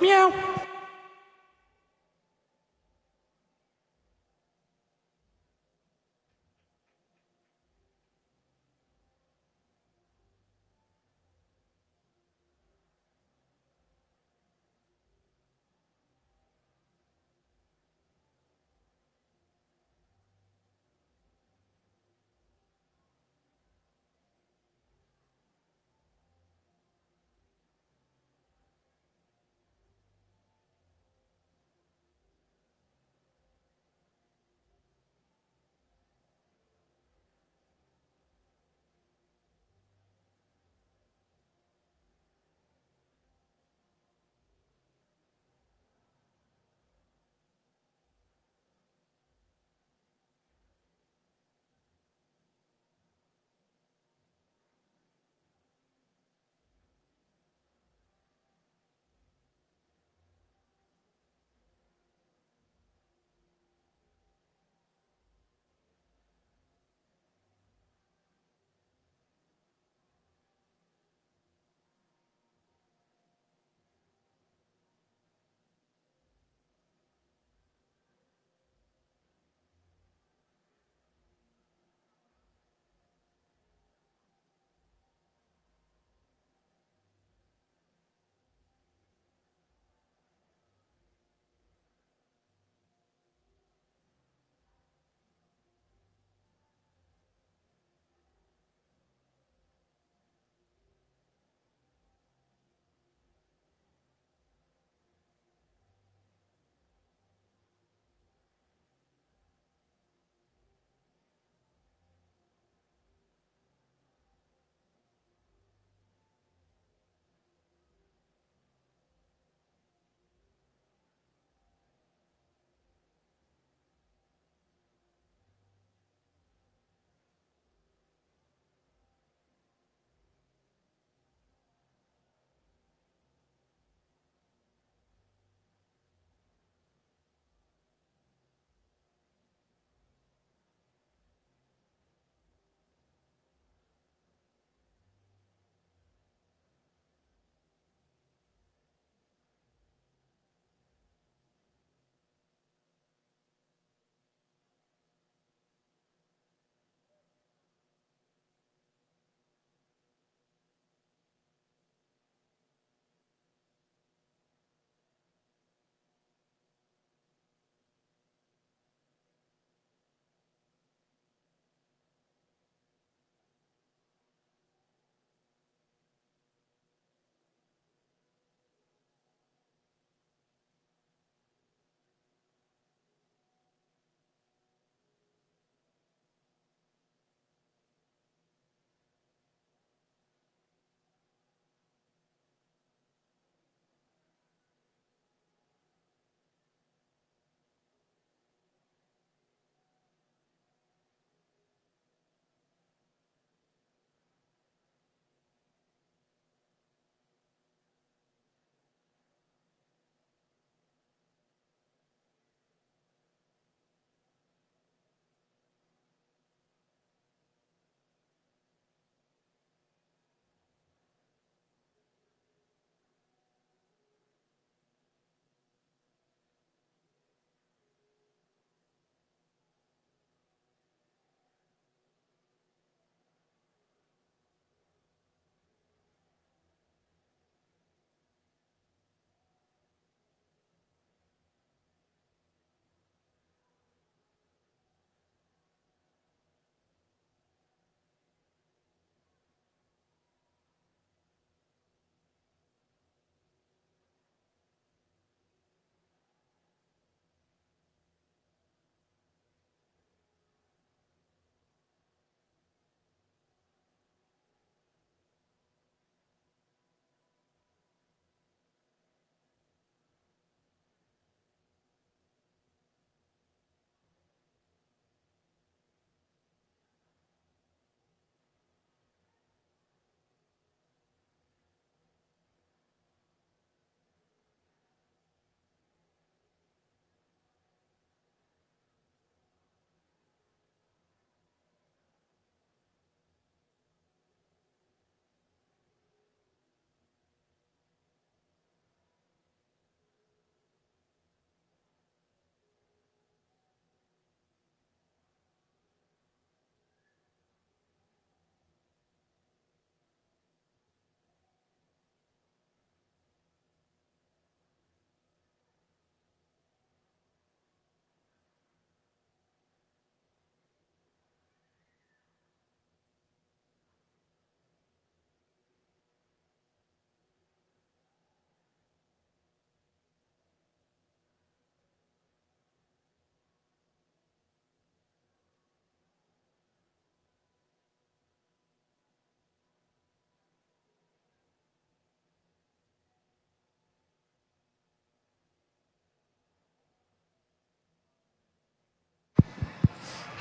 Meow.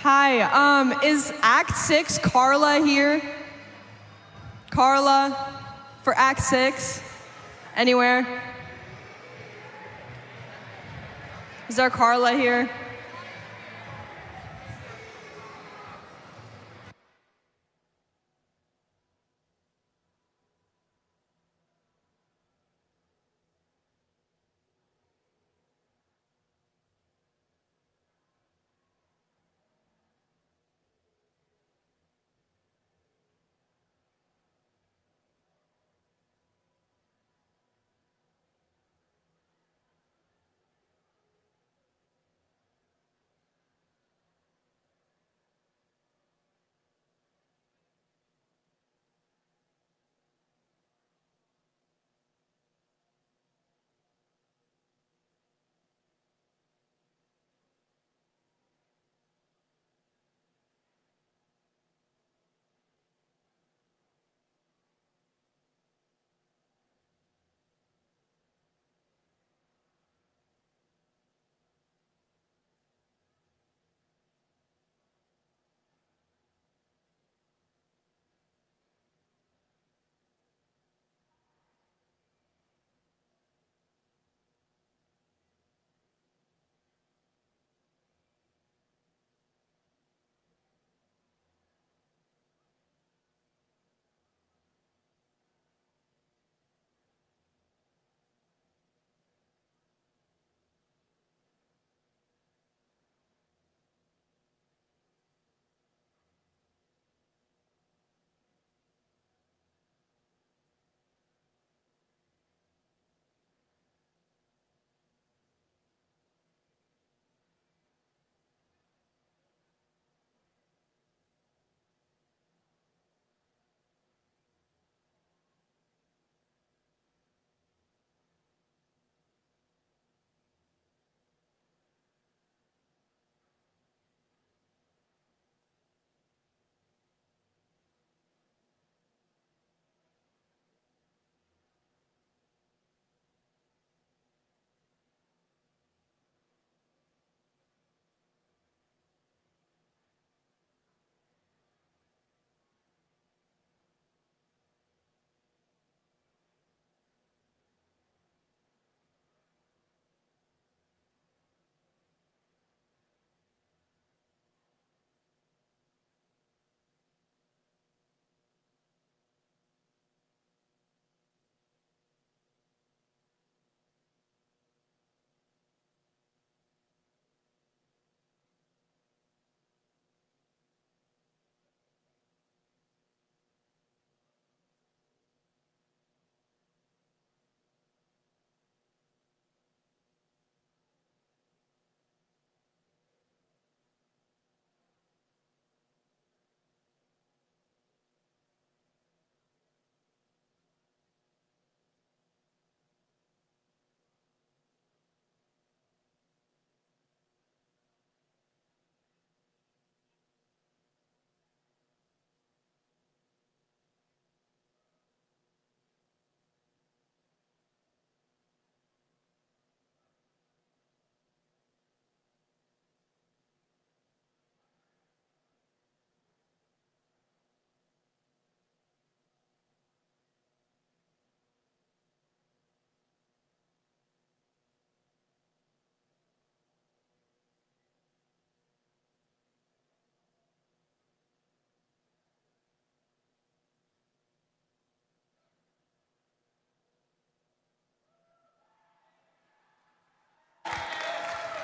Hi, is Act 6 Carla here? Carla for Act 6? Anywhere? Is there Carla here?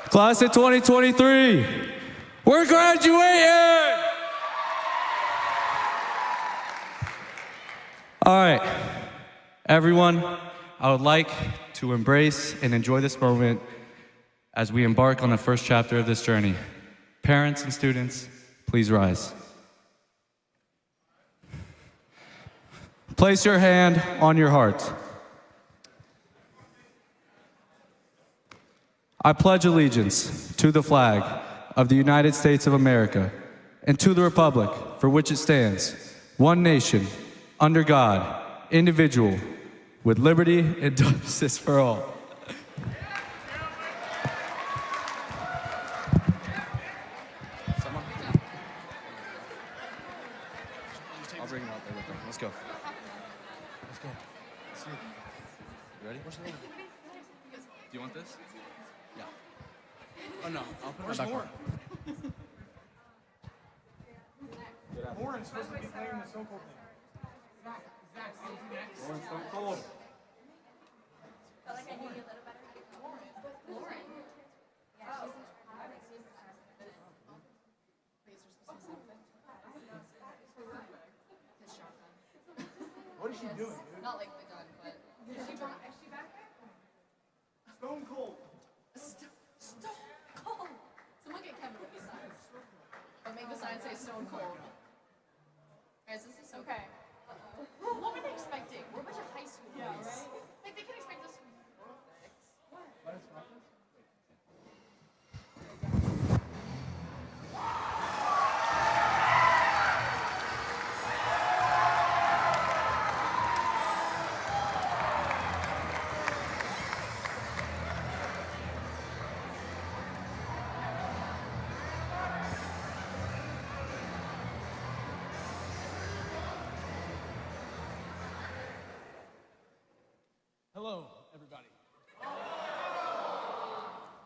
Class of 2023, we're graduating! All right, everyone, I would like to embrace and enjoy this moment as we embark on the first chapter of this journey. Parents and students, please rise. Place your hand on your heart. I pledge allegiance to the flag of the United States of America and to the republic for which it stands, one nation, under God, individual, with liberty and justice for all. ready? Do you want this? Yeah. Oh no, I'll put it back on. Lauren's supposed to be playing the Stone Cold thing. Lauren Stone Cold. What is she doing, dude? Not like the gun, but is she back there? Stone Cold. Stone Cold. Someone get Kevin with these signs. Or make the sign say Stone Cold. Guys, this is okay. What were they expecting? We're a bunch of high school boys. Right? Like they can expect us to be perfect. Hello, everybody.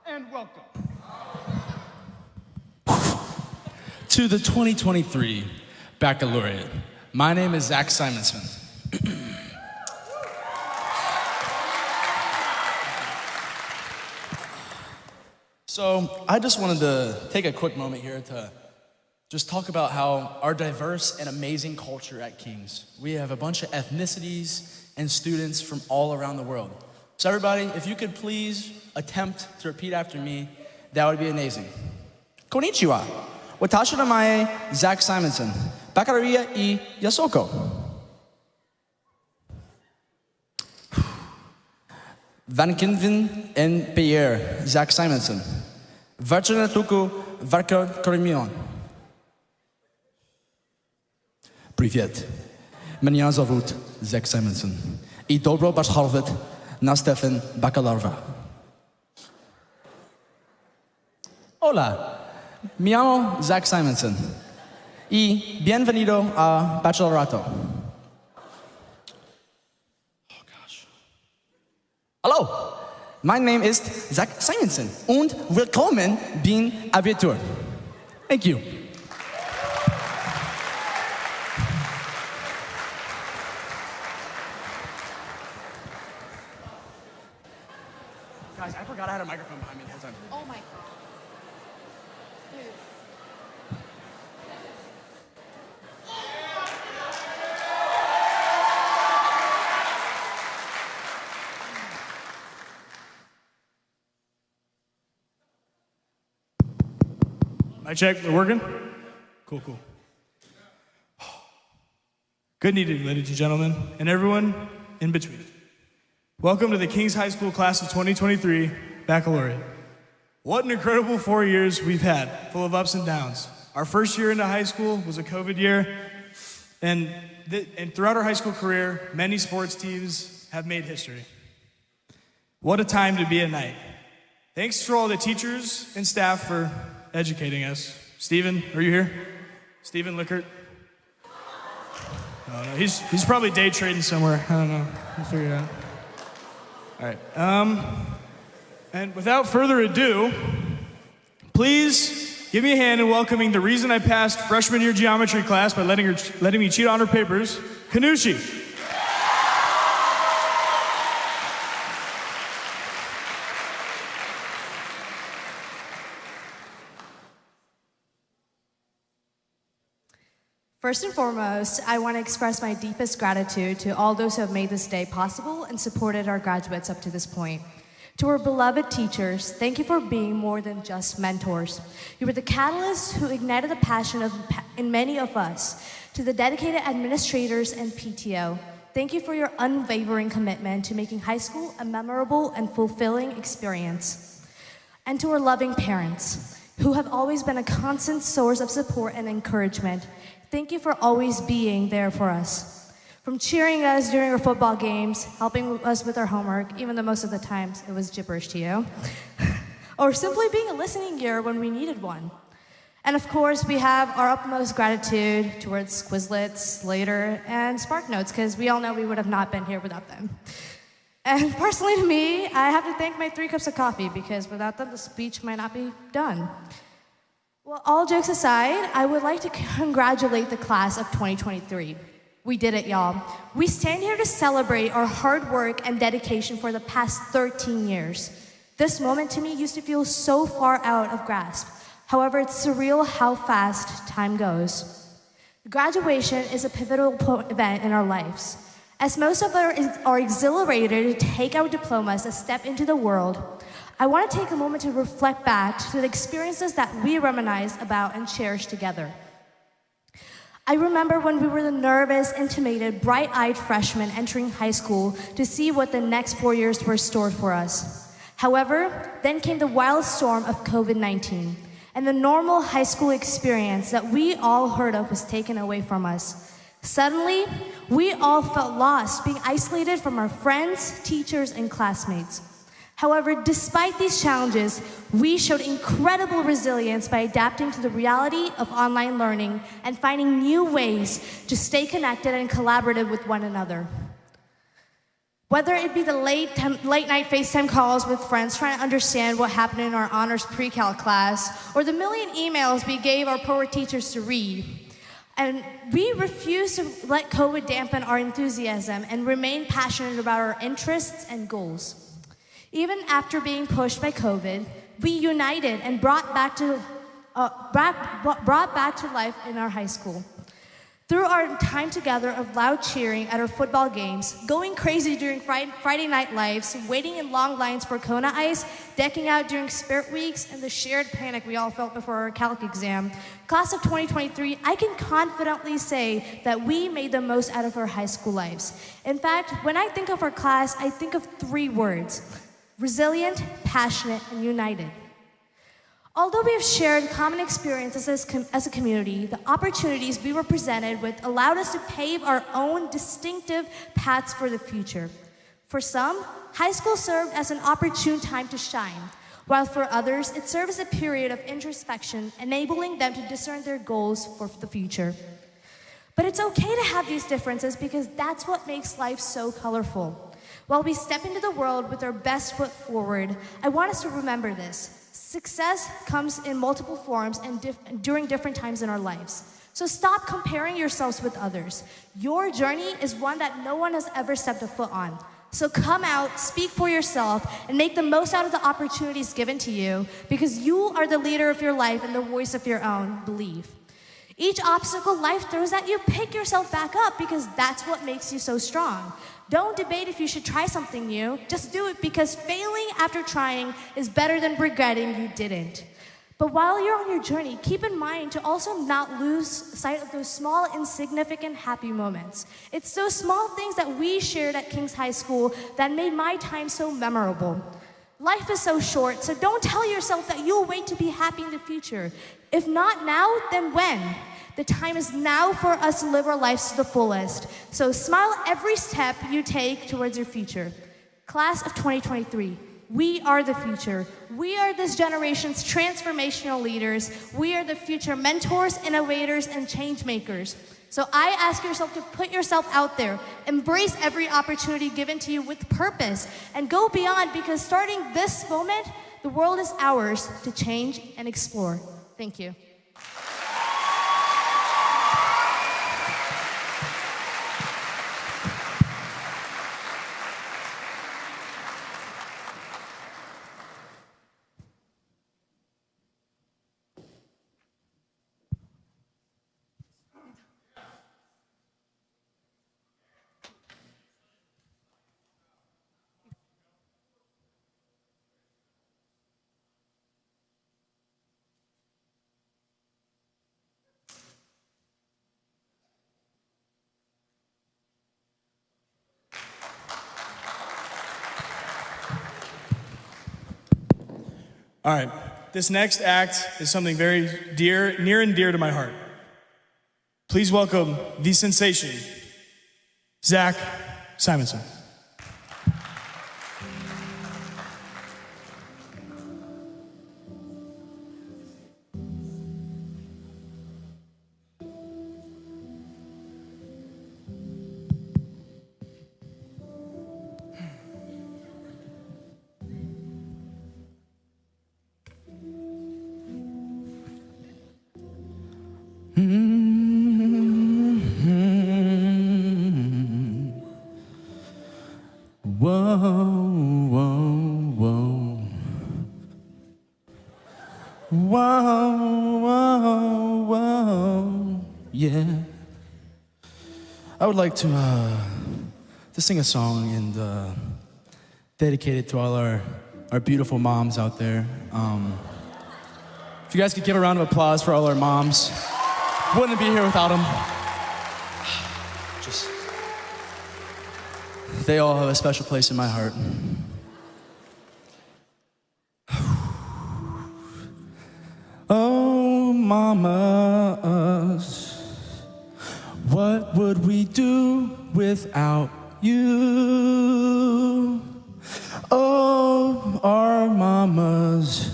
And welcome to the 2023 Baccalaureate. My name is Zach Simonson. So I just wanted to take a quick moment here to just talk about how our diverse and amazing culture at King's. We have a bunch of ethnicities and students from all around the world. So everybody, if you could please attempt to repeat after me, that would be amazing. Konnichiwa. Watashi no mae Zach Simonson. Baccalaureate I Yasoko. Van Kinvin en Pierre Zach Simonson. Varchana tuku Varka Korimion. Привет. Меня зовут Zach Simonson. И добро пожаловать на Стефан Baccalaureate. Hola, me llamo Zach Simonson. Y bienvenido a Baccalaureate. Oh gosh. Hello, my name is Zach Simonson und willkommen bin Abitur. Thank you. Guys, I forgot I had a microphone behind me the whole time. Oh my god. Dude. Mic check, we're working? Cool. Good evening, ladies and gentlemen, and everyone in between. Welcome to the King's High School Class of 2023 Baccalaureate. What an incredible 4 years we've had, full of ups and downs. Our first year into high school was a COVID year, and throughout our high school career, many sports teams have made history. What a time to be at night. Thanks to all the teachers and staff for educating us. Steven, are you here? Steven Lickert? Oh, no, he's probably day trading somewhere. I don't know. We'll figure it out. All right. And without further ado, please give me a hand in welcoming the reason I passed freshman year geometry class by letting me cheat on her papers, Kanushi. First and foremost, I want to express my deepest gratitude to all those who have made this day possible and supported our graduates up to this point. To our beloved teachers, thank you for being more than just mentors. You were the catalyst who ignited the passion in many of us. To the dedicated administrators and PTO, thank you for your unwavering commitment to making high school a memorable and fulfilling experience. And to our loving parents, who have always been a constant source of support and encouragement, thank you for always being there for us. From cheering us during our football games, helping us with our homework, even though most of the times it was gibberish to you, or simply being a listening ear when we needed one. And of course, we have our utmost gratitude towards Quizlets, Slater, and SparkNotes, because we all know we would have not been here without them. And personally to me, I have to thank my 3 cups of coffee because without them, the speech might not be done. Well, all jokes aside, I would like to congratulate the class of 2023. We did it, y'all. We stand here to celebrate our hard work and dedication for the past 13 years. This moment to me used to feel so far out of grasp. However, it's surreal how fast time goes. Graduation is a pivotal event in our lives. As most of us are exhilarated to take our diplomas and step into the world, I want to take a moment to reflect back to the experiences that we reminisce about and cherish together. I remember when we were the nervous, intimidated, bright-eyed freshmen entering high school to see what the next 4 years were stored for us. However, then came the wild storm of COVID-19, and the normal high school experience that we all heard of was taken away from us. Suddenly, we all felt lost, being isolated from our friends, teachers, and classmates. However, despite these challenges, we showed incredible resilience by adapting to the reality of online learning and finding new ways to stay connected and collaborative with one another. Whether it be the late night FaceTime calls with friends trying to understand what happened in our honors pre-calc class, or the million emails we gave our poor teachers to read, and we refuse to let COVID dampen our enthusiasm and remain passionate about our interests and goals. Even after being pushed by COVID, we united and brought back to life in our high school. Through our time together of loud cheering at our football games, going crazy during Friday night lives, waiting in long lines for Kona Ice, decking out during Spirit Weeks, and the shared panic we all felt before our calc exam, class of 2023, I can confidently say that we made the most out of our high school lives. In fact, when I think of our class, I think of 3 words: resilient, passionate, and united. Although we have shared common experiences as a community, the opportunities we were presented with allowed us to pave our own distinctive paths for the future. For some, high school served as an opportune time to shine, while for others, it served as a period of introspection, enabling them to discern their goals for the future. But it's okay to have these differences because that's what makes life so colorful. While we step into the world with our best foot forward, I want us to remember this. Success comes in multiple forms and during different times in our lives. So stop comparing yourselves with others. Your journey is one that no one has ever stepped a foot on. So come out, speak for yourself, and make the most out of the opportunities given to you because you are the leader of your life and the voice of your own belief. Each obstacle life throws at you, pick yourself back up because that's what makes you so strong. Don't debate if you should try something new. Just do it because failing after trying is better than regretting you didn't. But while you're on your journey, keep in mind to also not lose sight of those small, insignificant, happy moments. It's those small things that we shared at King's High School that made my time so memorable. Life is so short, so don't tell yourself that you'll wait to be happy in the future. If not now, then when? The time is now for us to live our lives to the fullest. So smile every step you take towards your future. Class of 2023, we are the future. We are this generation's transformational leaders. We are the future mentors, innovators, and change makers. So I ask yourself to put yourself out there, embrace every opportunity given to you with purpose, and go beyond because starting this moment, the world is ours to change and explore. Thank you. All right, this next act is something very near and dear to my heart. Please welcome the sensation, Zach Simonson. whoa, whoa. Whoa, whoa, whoa, yeah. I would like to sing a song and dedicate it to all our beautiful moms out there. If you guys could give a round of applause for all our moms. Wouldn't be here without them. Just, they all have a special place in my heart. Oh, mamas, what would we do without you? Oh, our mamas,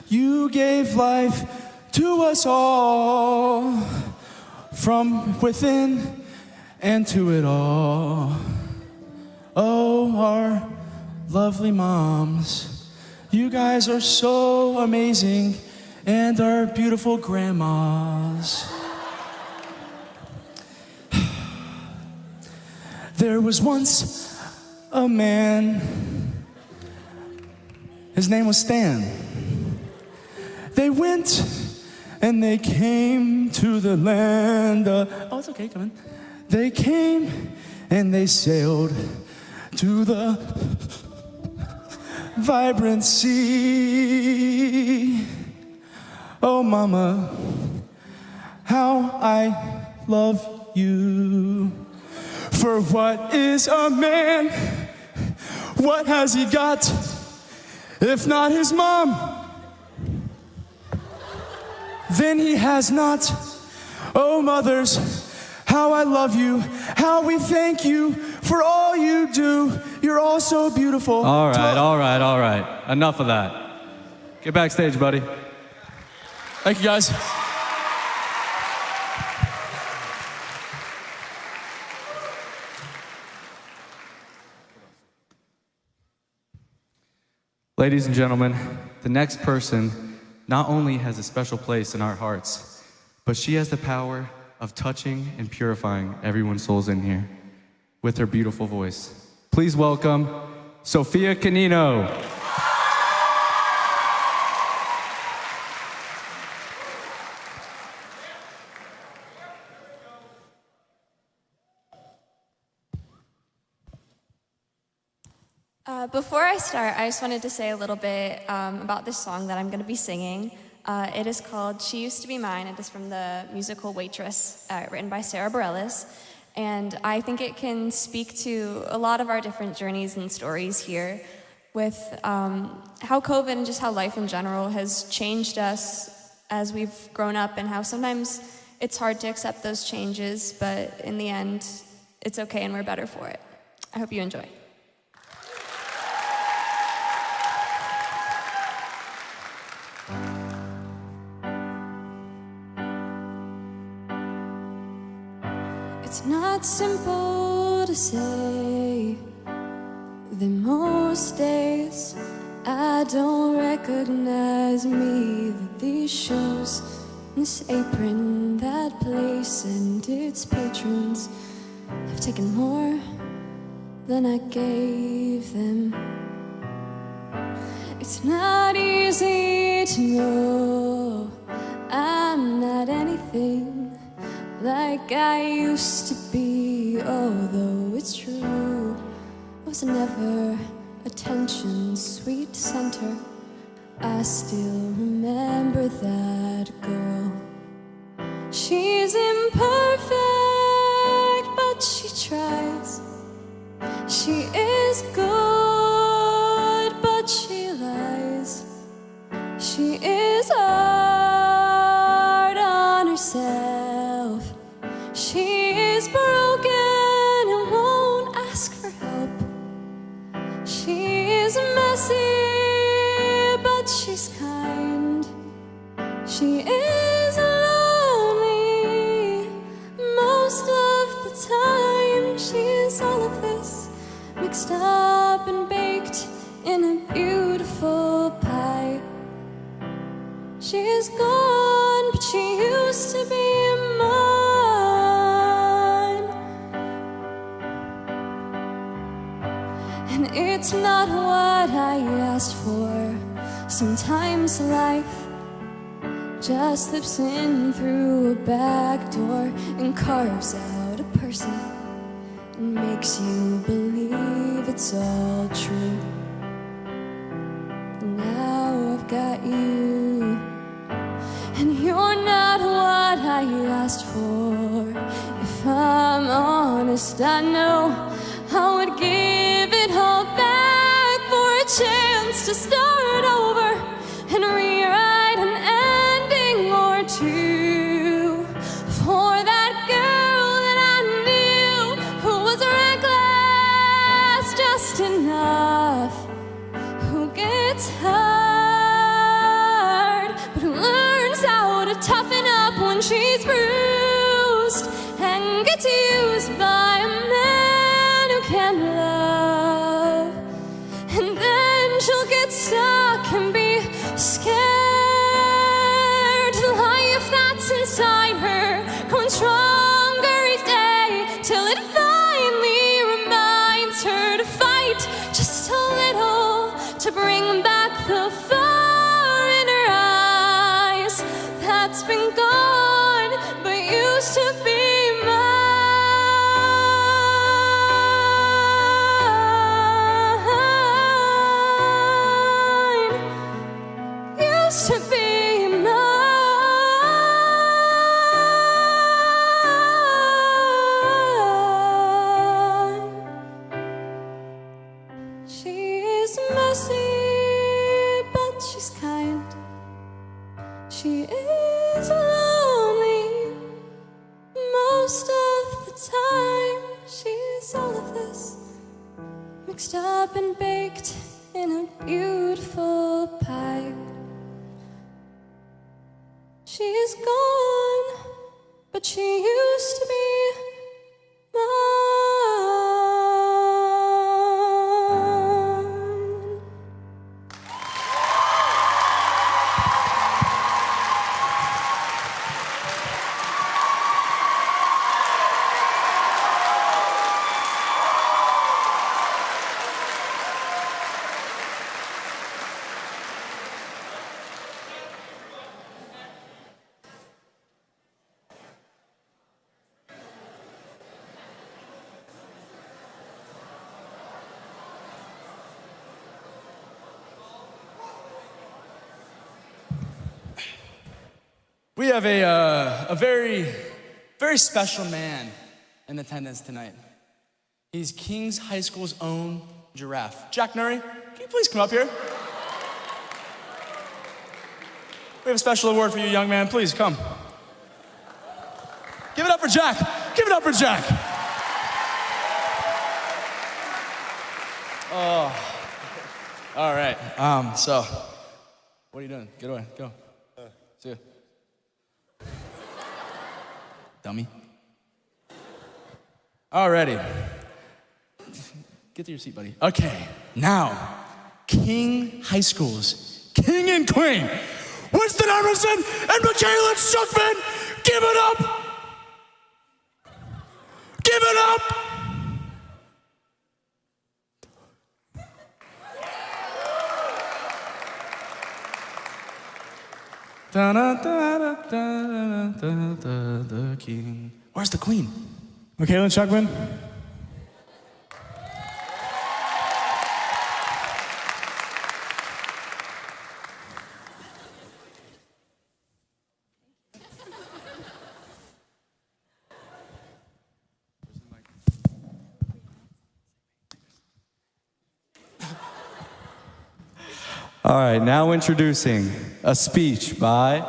you gave life to us all, from within and to it all. Oh, our lovely moms, you guys are so amazing, and our beautiful grandmas. There was once a man, his name was Stan. They went and they came to the land. Oh, it's okay, come in. They came and they sailed to the vibrant sea. Oh, mama, how I love you. For what is a man? What has he got if not his mom? Then he has not. Oh, mothers, how I love you, how we thank you for all you do. You're all so beautiful. All right. Enough of that. Get backstage, buddy. Thank you, guys. Ladies and gentlemen, the next person not only has a special place in our hearts, but she has the power of touching and purifying everyone's souls in here with her beautiful voice. Please welcome Sophia Canino. Before I start, I just wanted to say a little bit about this song that I'm going to be singing. It is called She Used to Be Mine. It is from the musical Waitress, written by Sarah Bareilles. And I think it can speak to a lot of our different journeys and stories here with how COVID and just how life in general has changed us as we've grown up, and how sometimes it's hard to accept those changes, but in the end, it's okay and we're better for it. I hope you enjoy. It's not simple to say that most days I don't recognize me, that these shows, this apron, that place and its patrons have taken more than I gave them. It's not easy to know I'm not anything like I used to be, although it's true I was never attention's sweet center. I still remember that girl. She's imperfect, but she tries. She is good, but she lies. She is hard on herself. She is broken and won't ask for help. She is messy, but she's kind. She is lonely most of the time. She's all of this mixed up and baked in a beautiful pie. She is gone, but she used to be mine. And it's not what I asked for. Sometimes life just slips in through a back door and carves out a person and makes you believe it's all true. Now I've got you, and you're not what I asked for. If I'm honest, I know I would give it all back for a chance to start over and rewrite an ending or two for that girl that I knew who was reckless just enough, who gets hurt but who learns how to toughen up when she's bruised and gets used by a man who can love, and then she'll get stuck and be scared. The life that's inside her growing stronger each day till it finally reminds her to fight just a little to bring back the fire in her eyes that's been gone but used to be used to be mine. She is messy, but she's kind. She is lonely most of the time. She's all of this mixed up and baked in a beautiful pie. She's gone, but she used to be mine. We have a very, very special man in attendance tonight. He's King's High School's own giraffe. Jack Nuri, can you please come up here? We have a special award for you, young man. Please come. Give it up for Jack. Give it up for Jack. Oh, all right. So, what are you doing? Get away. Go. See you. Dummy. Alrighty. Get to your seat, buddy. Okay, now, King High School's King and Queen, Winston Emerson and Michaela Schuckman, give it up! Give it up! Da da da da da da da the king. Where's the queen? Michaela Schuckman. All right, now introducing a speech by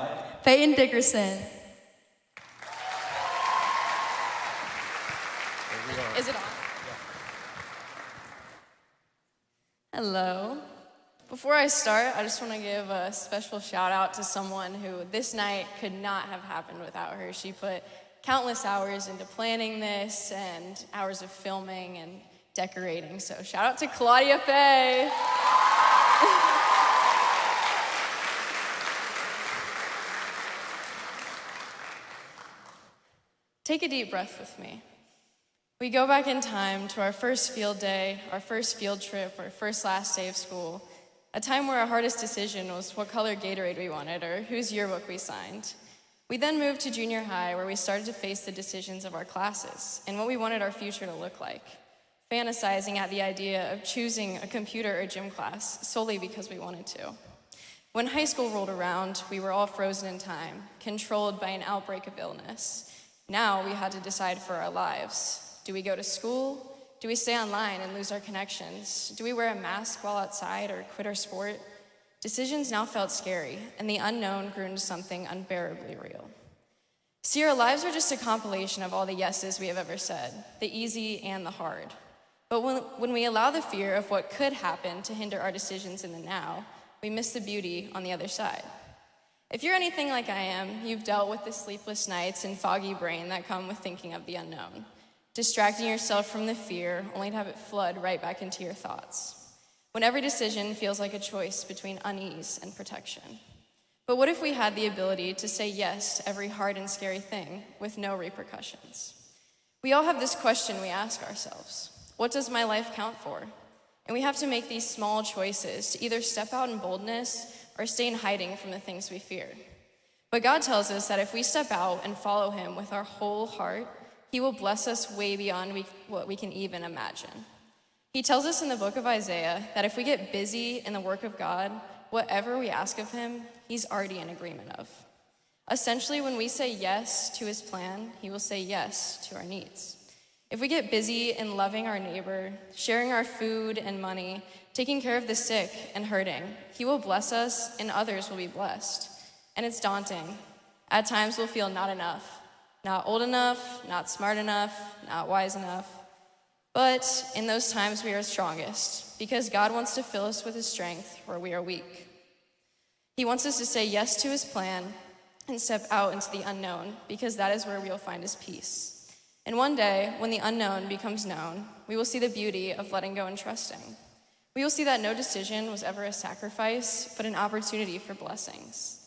Peyton Dickerson. Is it on? Hello. Before I start, I just want to give a special shout out to someone who this night could not have happened without her. She put countless hours into planning this and hours of filming and decorating. So shout out to Claudia Faye. Take a deep breath with me. We go back in time to our first field day, our first field trip, our first last day of school, a time where our hardest decision was what color Gatorade we wanted or whose yearbook we signed. We then moved to junior high, where we started to face the decisions of our classes and what we wanted our future to look like, fantasizing at the idea of choosing a computer or gym class solely because we wanted to. When high school rolled around, we were all frozen in time, controlled by an outbreak of illness. Now we had to decide for our lives. Do we go to school? Do we stay online and lose our connections? Do we wear a mask while outside or quit our sport? Decisions now felt scary, and the unknown grew into something unbearably real. See, our lives are just a compilation of all the yeses we have ever said, the easy and the hard. But when we allow the fear of what could happen to hinder our decisions in the now, we miss the beauty on the other side. If you're anything like I am, you've dealt with the sleepless nights and foggy brain that come with thinking of the unknown, distracting yourself from the fear only to have it flood right back into your thoughts, when every decision feels like a choice between unease and protection. But what if we had the ability to say yes to every hard and scary thing with no repercussions? We all have this question we ask ourselves: what does my life count for? And we have to make these small choices to either step out in boldness or stay in hiding from the things we fear. But God tells us that if we step out and follow him with our whole heart, he will bless us way beyond what we can even imagine. He tells us in the book of Isaiah that if we get busy in the work of God, whatever we ask of him, he's already in agreement of. Essentially, when we say yes to his plan, he will say yes to our needs. If we get busy in loving our neighbor, sharing our food and money, taking care of the sick and hurting, he will bless us and others will be blessed. And it's daunting. At times we'll feel not enough, not old enough, not smart enough, not wise enough. But in those times we are strongest, because God wants to fill us with his strength where we are weak. He wants us to say yes to his plan and step out into the unknown, because that is where we will find his peace. And one day, when the unknown becomes known, we will see the beauty of letting go and trusting. We will see that no decision was ever a sacrifice, but an opportunity for blessings.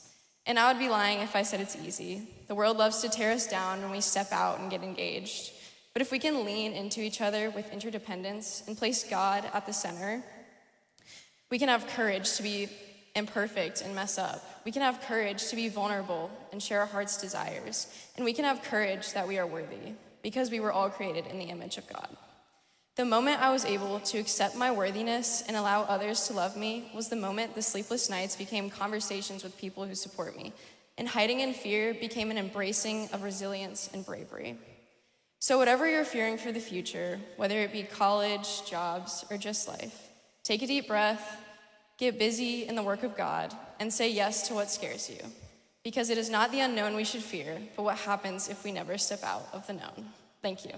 And I would be lying if I said it's easy. The world loves to tear us down when we step out and get engaged. But if we can lean into each other with interdependence and place God at the center, we can have courage to be imperfect and mess up. We can have courage to be vulnerable and share our heart's desires. And we can have courage that we are worthy, because we were all created in the image of God. The moment I was able to accept my worthiness and allow others to love me was the moment the sleepless nights became conversations with people who support me, and hiding in fear became an embracing of resilience and bravery. So whatever you're fearing for the future, whether it be college, jobs, or just life, take a deep breath, get busy in the work of God, and say yes to what scares you. Because it is not the unknown we should fear, but what happens if we never step out of the known. Thank you.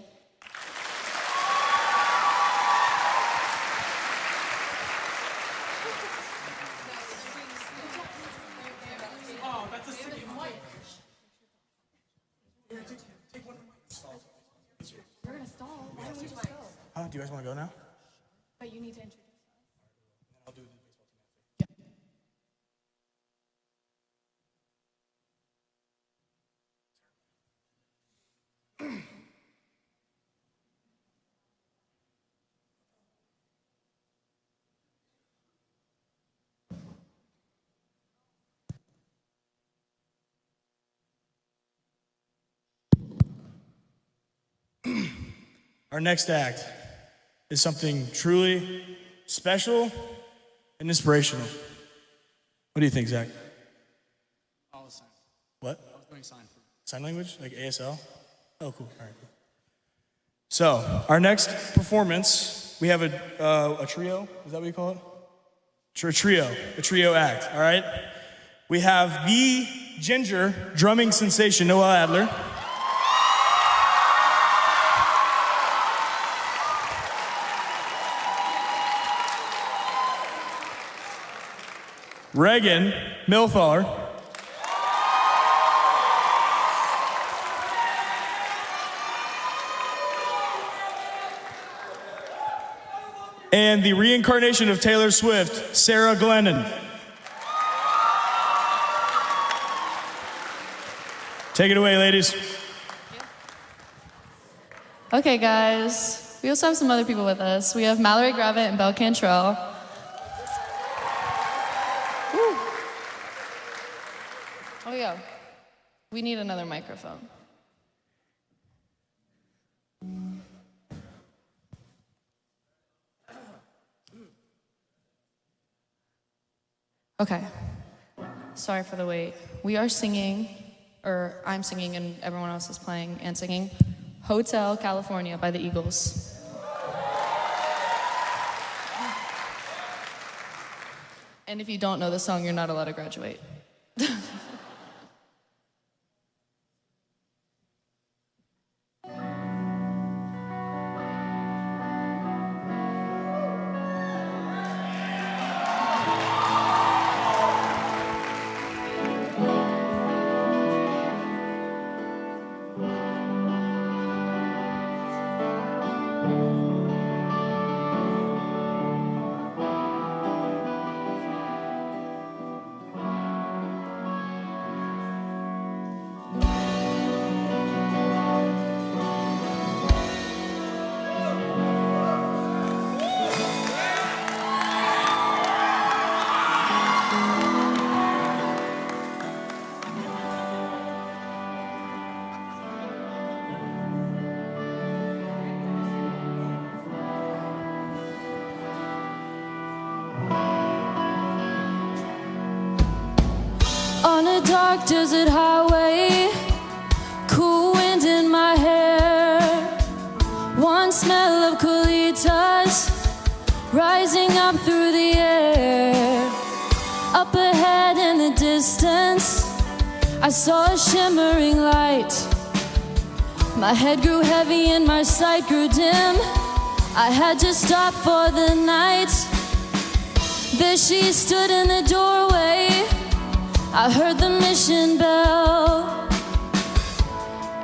We're gonna stall. Why don't we just go? Huh? Do you guys want to go now? But you need to introduce. I'll do the Our next act is something truly special and inspirational. What do you think, Zach? I was sign. What? I was doing sign. Sign language? Like ASL? Oh, cool. All right, cool. So, our next performance, we have a trio. Is that what you call it? A trio act, all right? We have the ginger drumming sensation, Noah Adler. Reagan Milthaler. And the reincarnation of Taylor Swift, Sarah Glennon. Take it away, ladies. Okay, guys. We also have some other people with us. We have Mallory Gravitt and Belle Cantrell. Woo. Oh, yeah. We need another microphone. Okay. Sorry for the wait. We are singing, or I'm singing and everyone else is playing and singing, Hotel California by the Eagles. And if you don't know the song, you're not allowed to graduate. On a dark desert highway, cool wind in my hair, one smell of colitas rising up through the air. Up ahead in the distance, I saw a shimmering light. My head grew heavy and my sight grew dim. I had to stop for the night. There she stood in the doorway. I heard the mission bell,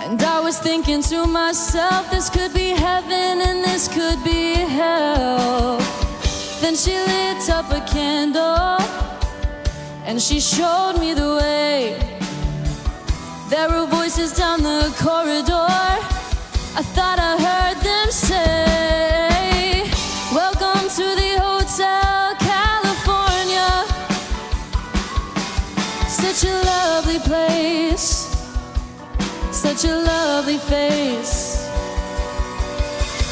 and I was thinking to myself, this could be heaven and this could be hell. Then she lit up a candle, and she showed me the way. There were voices down the corridor. I thought I heard them say, welcome to the Hotel California. Such a lovely place, such a lovely face.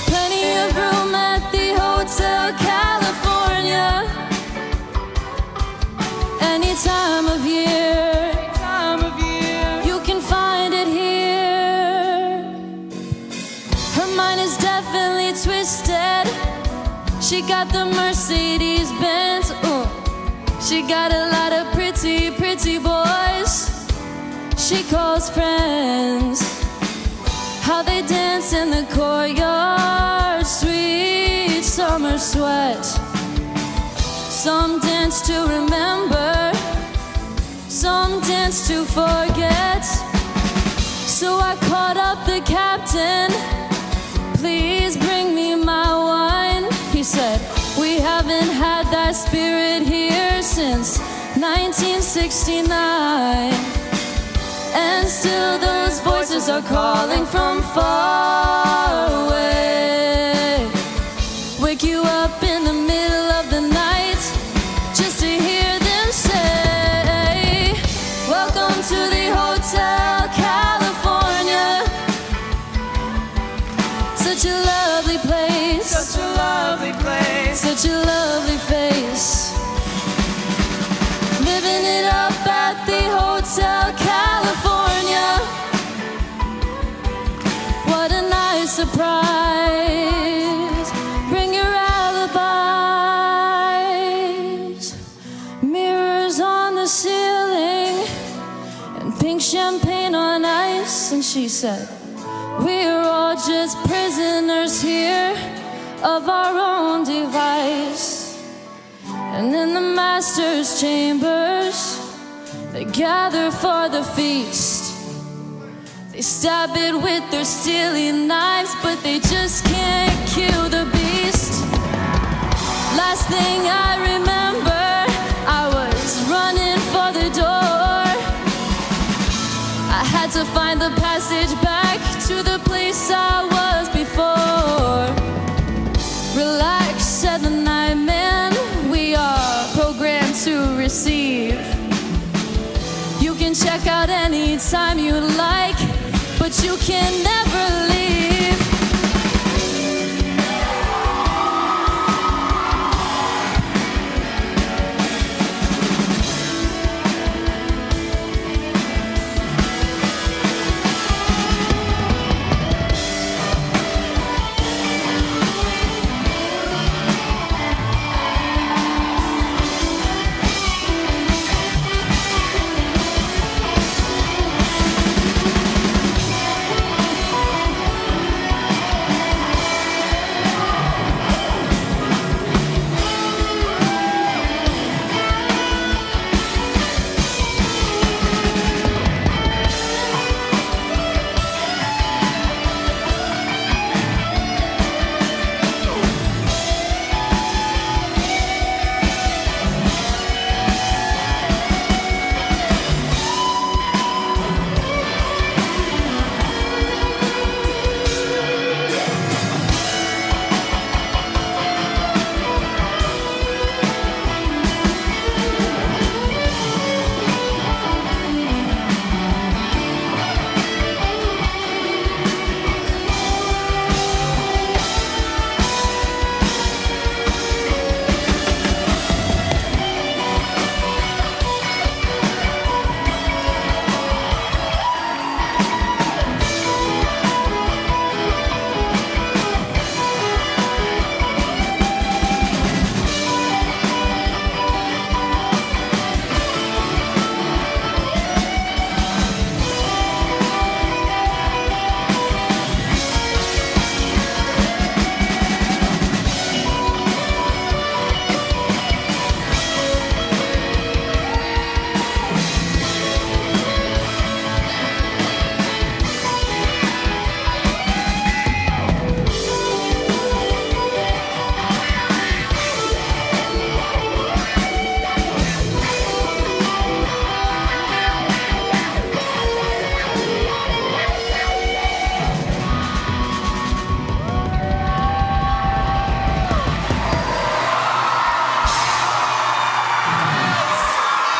Plenty of room at the Hotel California. Any time of year, you can find it here. Her mind is definitely twisted. She got the Mercedes Benz. She got a lot of pretty, pretty boys she calls friends. How they dance in the courtyard, sweet summer sweat. Some dance to remember, some dance to forget. So I called up the captain, please bring me my wine. He said, we haven't had that spirit here since 1969. And still those voices are calling from far away. Wake you up in the middle of the night just to hear them say, welcome to the Hotel California. Such a lovely place, such a lovely place, such a lovely face. Living it up at the Hotel California. What a nice surprise. Bring your alibis. Mirrors on the ceiling and pink champagne on ice. And she said, we're all just prisoners here of our own device. And in the master's chambers, they gather for the feast. They stab it with their steely knives, but they just can't kill the beast. Last thing I remember, I was running for the door. I had to find the passage back to the place I was before. receive. You can check out anytime you like, but you can never leave.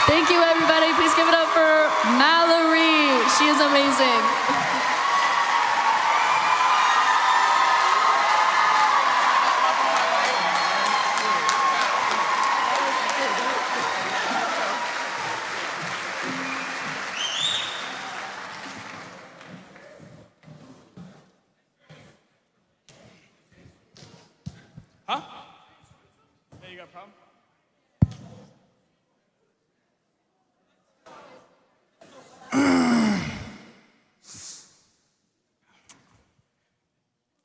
Thank you, everybody. Please give it up for Mallory. She is amazing. Huh? Hey, you got a problem?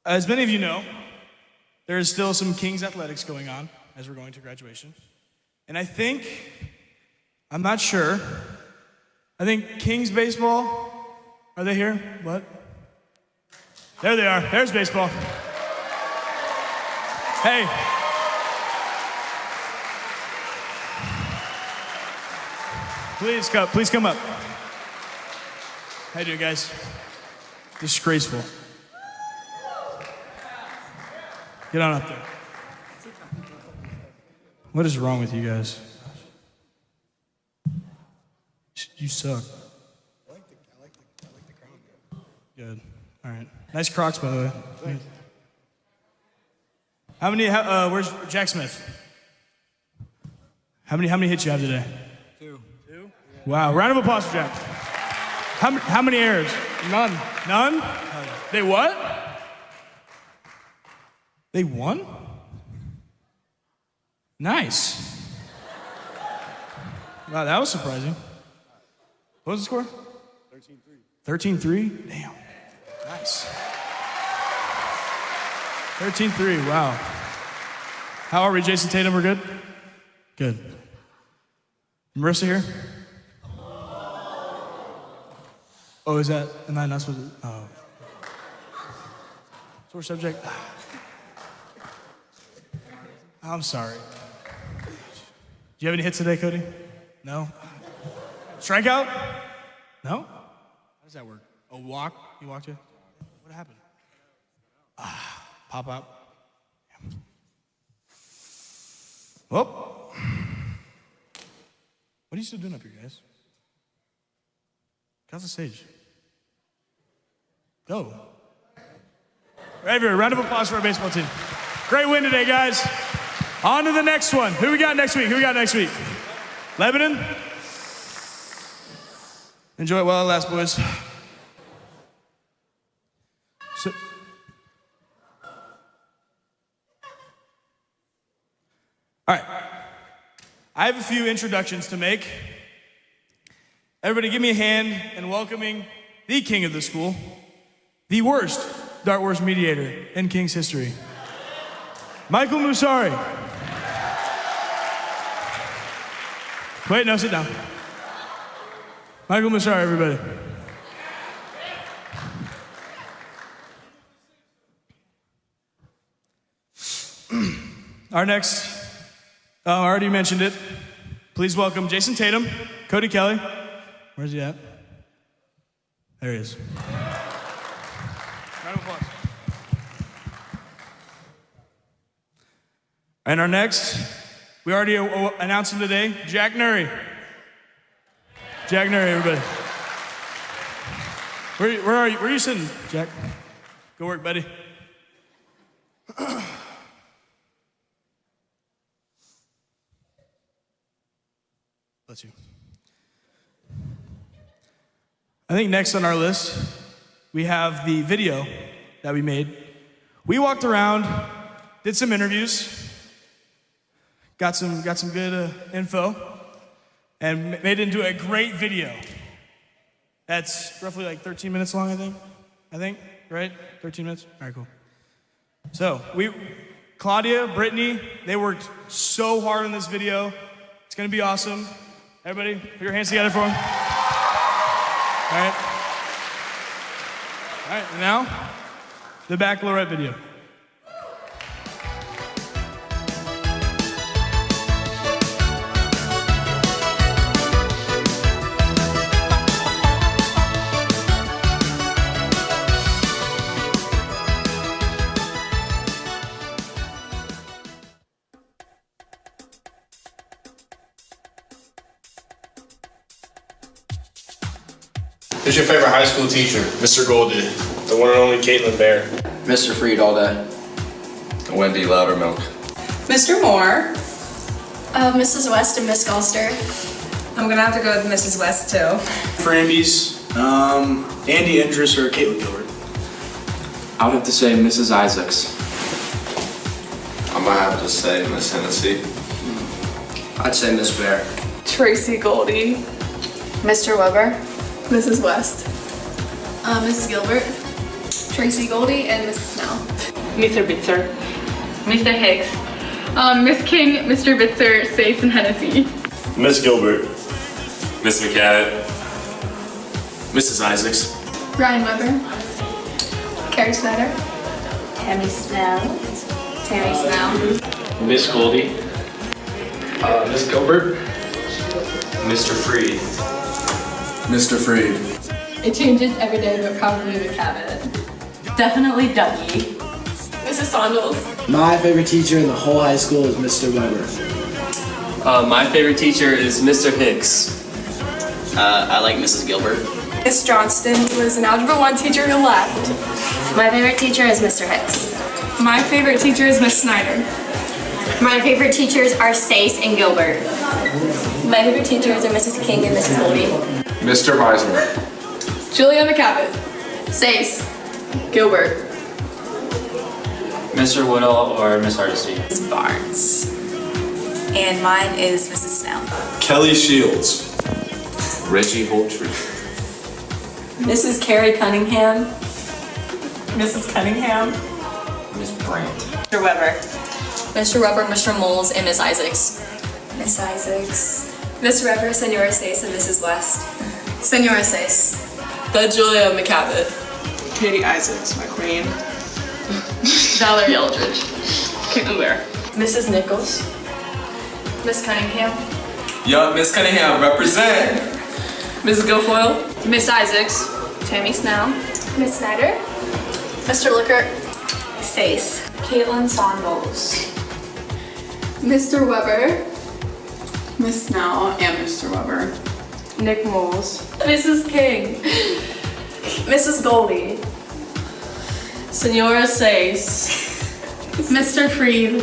As many of you know, there is still some Kings athletics going on as we're going to graduation. And I'm not sure, I think Kings baseball, are they here? What? There they are, there's baseball. Hey. Please come up. How you doing, guys? Disgraceful. Get on up there. What is wrong with you guys? You suck. I like the crown. Good. All right. Nice Crocs, by the way. Thanks. Where's Jack Smith? How many hits you have today? Two. Wow. Round of applause for Jack. How many errors? None. None? They what? They won? Nice. Wow, that was surprising. What was the score? 13-3. 13-3? Damn. Nice. 13-3, wow. How are we, Jason Tatum? We're good? Good. Marissa here? Oh, am I not supposed to? Oh. Sore subject? I'm sorry. Do you have any hits today, Cody? No? Strikeout? No? How does that work? A walk? You walked you? What happened? Pop out. Well, What are you still doing up here, guys? Get off the stage. Go. Right here, round of applause for our baseball team. Great win today, guys. On to the next one. Who we got next week? Lebanon? Enjoy it while it lasts, boys. All right. I have a few introductions to make. Everybody give me a hand in welcoming the king of the school, the worst Dart Wars mediator in King's history, Michael Musari. Wait, no, sit down. Michael Musari, everybody. Our next, I already mentioned it. Please welcome Jason Tatum, Cody Kelly. Where's he at? There he is. Round of applause. And our next, we already announced him today, Jack Nuri. Jack Nuri, everybody. Where are you? Where are you sitting, Jack? Go work, buddy. Bless you. I think next on our list, we have the video that we made. We walked around, did some interviews, got some good info, and made it into a great video. That's roughly like 13 minutes long, I think, right? 13 minutes? All right, cool. So, Claudia, Brittany, they worked so hard on this video. It's gonna be awesome. Everybody, put your hands together for them. All right, and now, the Baccalaureate video. Who's your favorite high school teacher? Mr. Goldie. The one and only Caitlin Bear. Mr. Freed all day. Wendy Loudermilk. Mr. Moore. Mrs. West and Miss Gulster. I'm gonna have to go with Mrs. West too. Frambies, Andy Andrus or Caitlin Gilbert. I would have to say Mrs. Isaacs. I might have to say Miss Hennessy. I'd say Miss Bear. Tracy Goldie. Mr. Weber. Mrs. West. Mrs. Gilbert. Tracy Goldie and Mrs. Snell. Mr. Bitzer. Mr. Hicks. Miss King, Mr. Bitzer, Stace, and Hennessy. Miss Gilbert. Miss McCavitt. Mrs. Isaacs. Ryan Weber. Carrie Snyder. Tammy Snell. Tammy Snell. Miss Goldie. Miss Gilbert. Mr. Freed. Mr. Freed. It changes every day, but probably the cabinet. Definitely Dougie. Mrs. Sondels. My favorite teacher in the whole high school is Mr. Weber. My favorite teacher is Mr. Hicks. I like Mrs. Gilbert. Miss Johnston, who was an Algebra 1 teacher who left. My favorite teacher is Mr. Hicks. My favorite teacher is Miss Snyder. My favorite teachers are Stace and Gilbert. My favorite teachers are Mrs. King and Mrs. Goldie. Mr. Meisner. Julia McCavitt. Stace. Gilbert. Mr. Woodall or Miss Hardesty. Miss Barnes. And mine is Mrs. Snell. Kelly Shields. Reggie Holtree. Mrs. Carrie Cunningham. Mrs. Cunningham. Miss Brandt. Mr. Weber. Mr. Weber, Mr. Moles, and Miss Isaacs. Miss Isaacs. Miss Weber, Senora Stace, and Mrs. West. Senora Stace. The Julia McCavitt. Katie Isaacs, my queen. Valerie Eldridge. Caitlin Bear. Mrs. Nichols. Miss Cunningham. Young Miss Cunningham, represent. Mrs. Guilfoyle. Miss Isaacs. Tammy Snell. Miss Snyder. Mr. Lickert. Stace. Caitlin Sondels. Mr. Weber. Miss Snell and Mr. Weber. Nick Moles. Mrs. King. Mrs. Goldie. Senora Sace. Mr. Freed.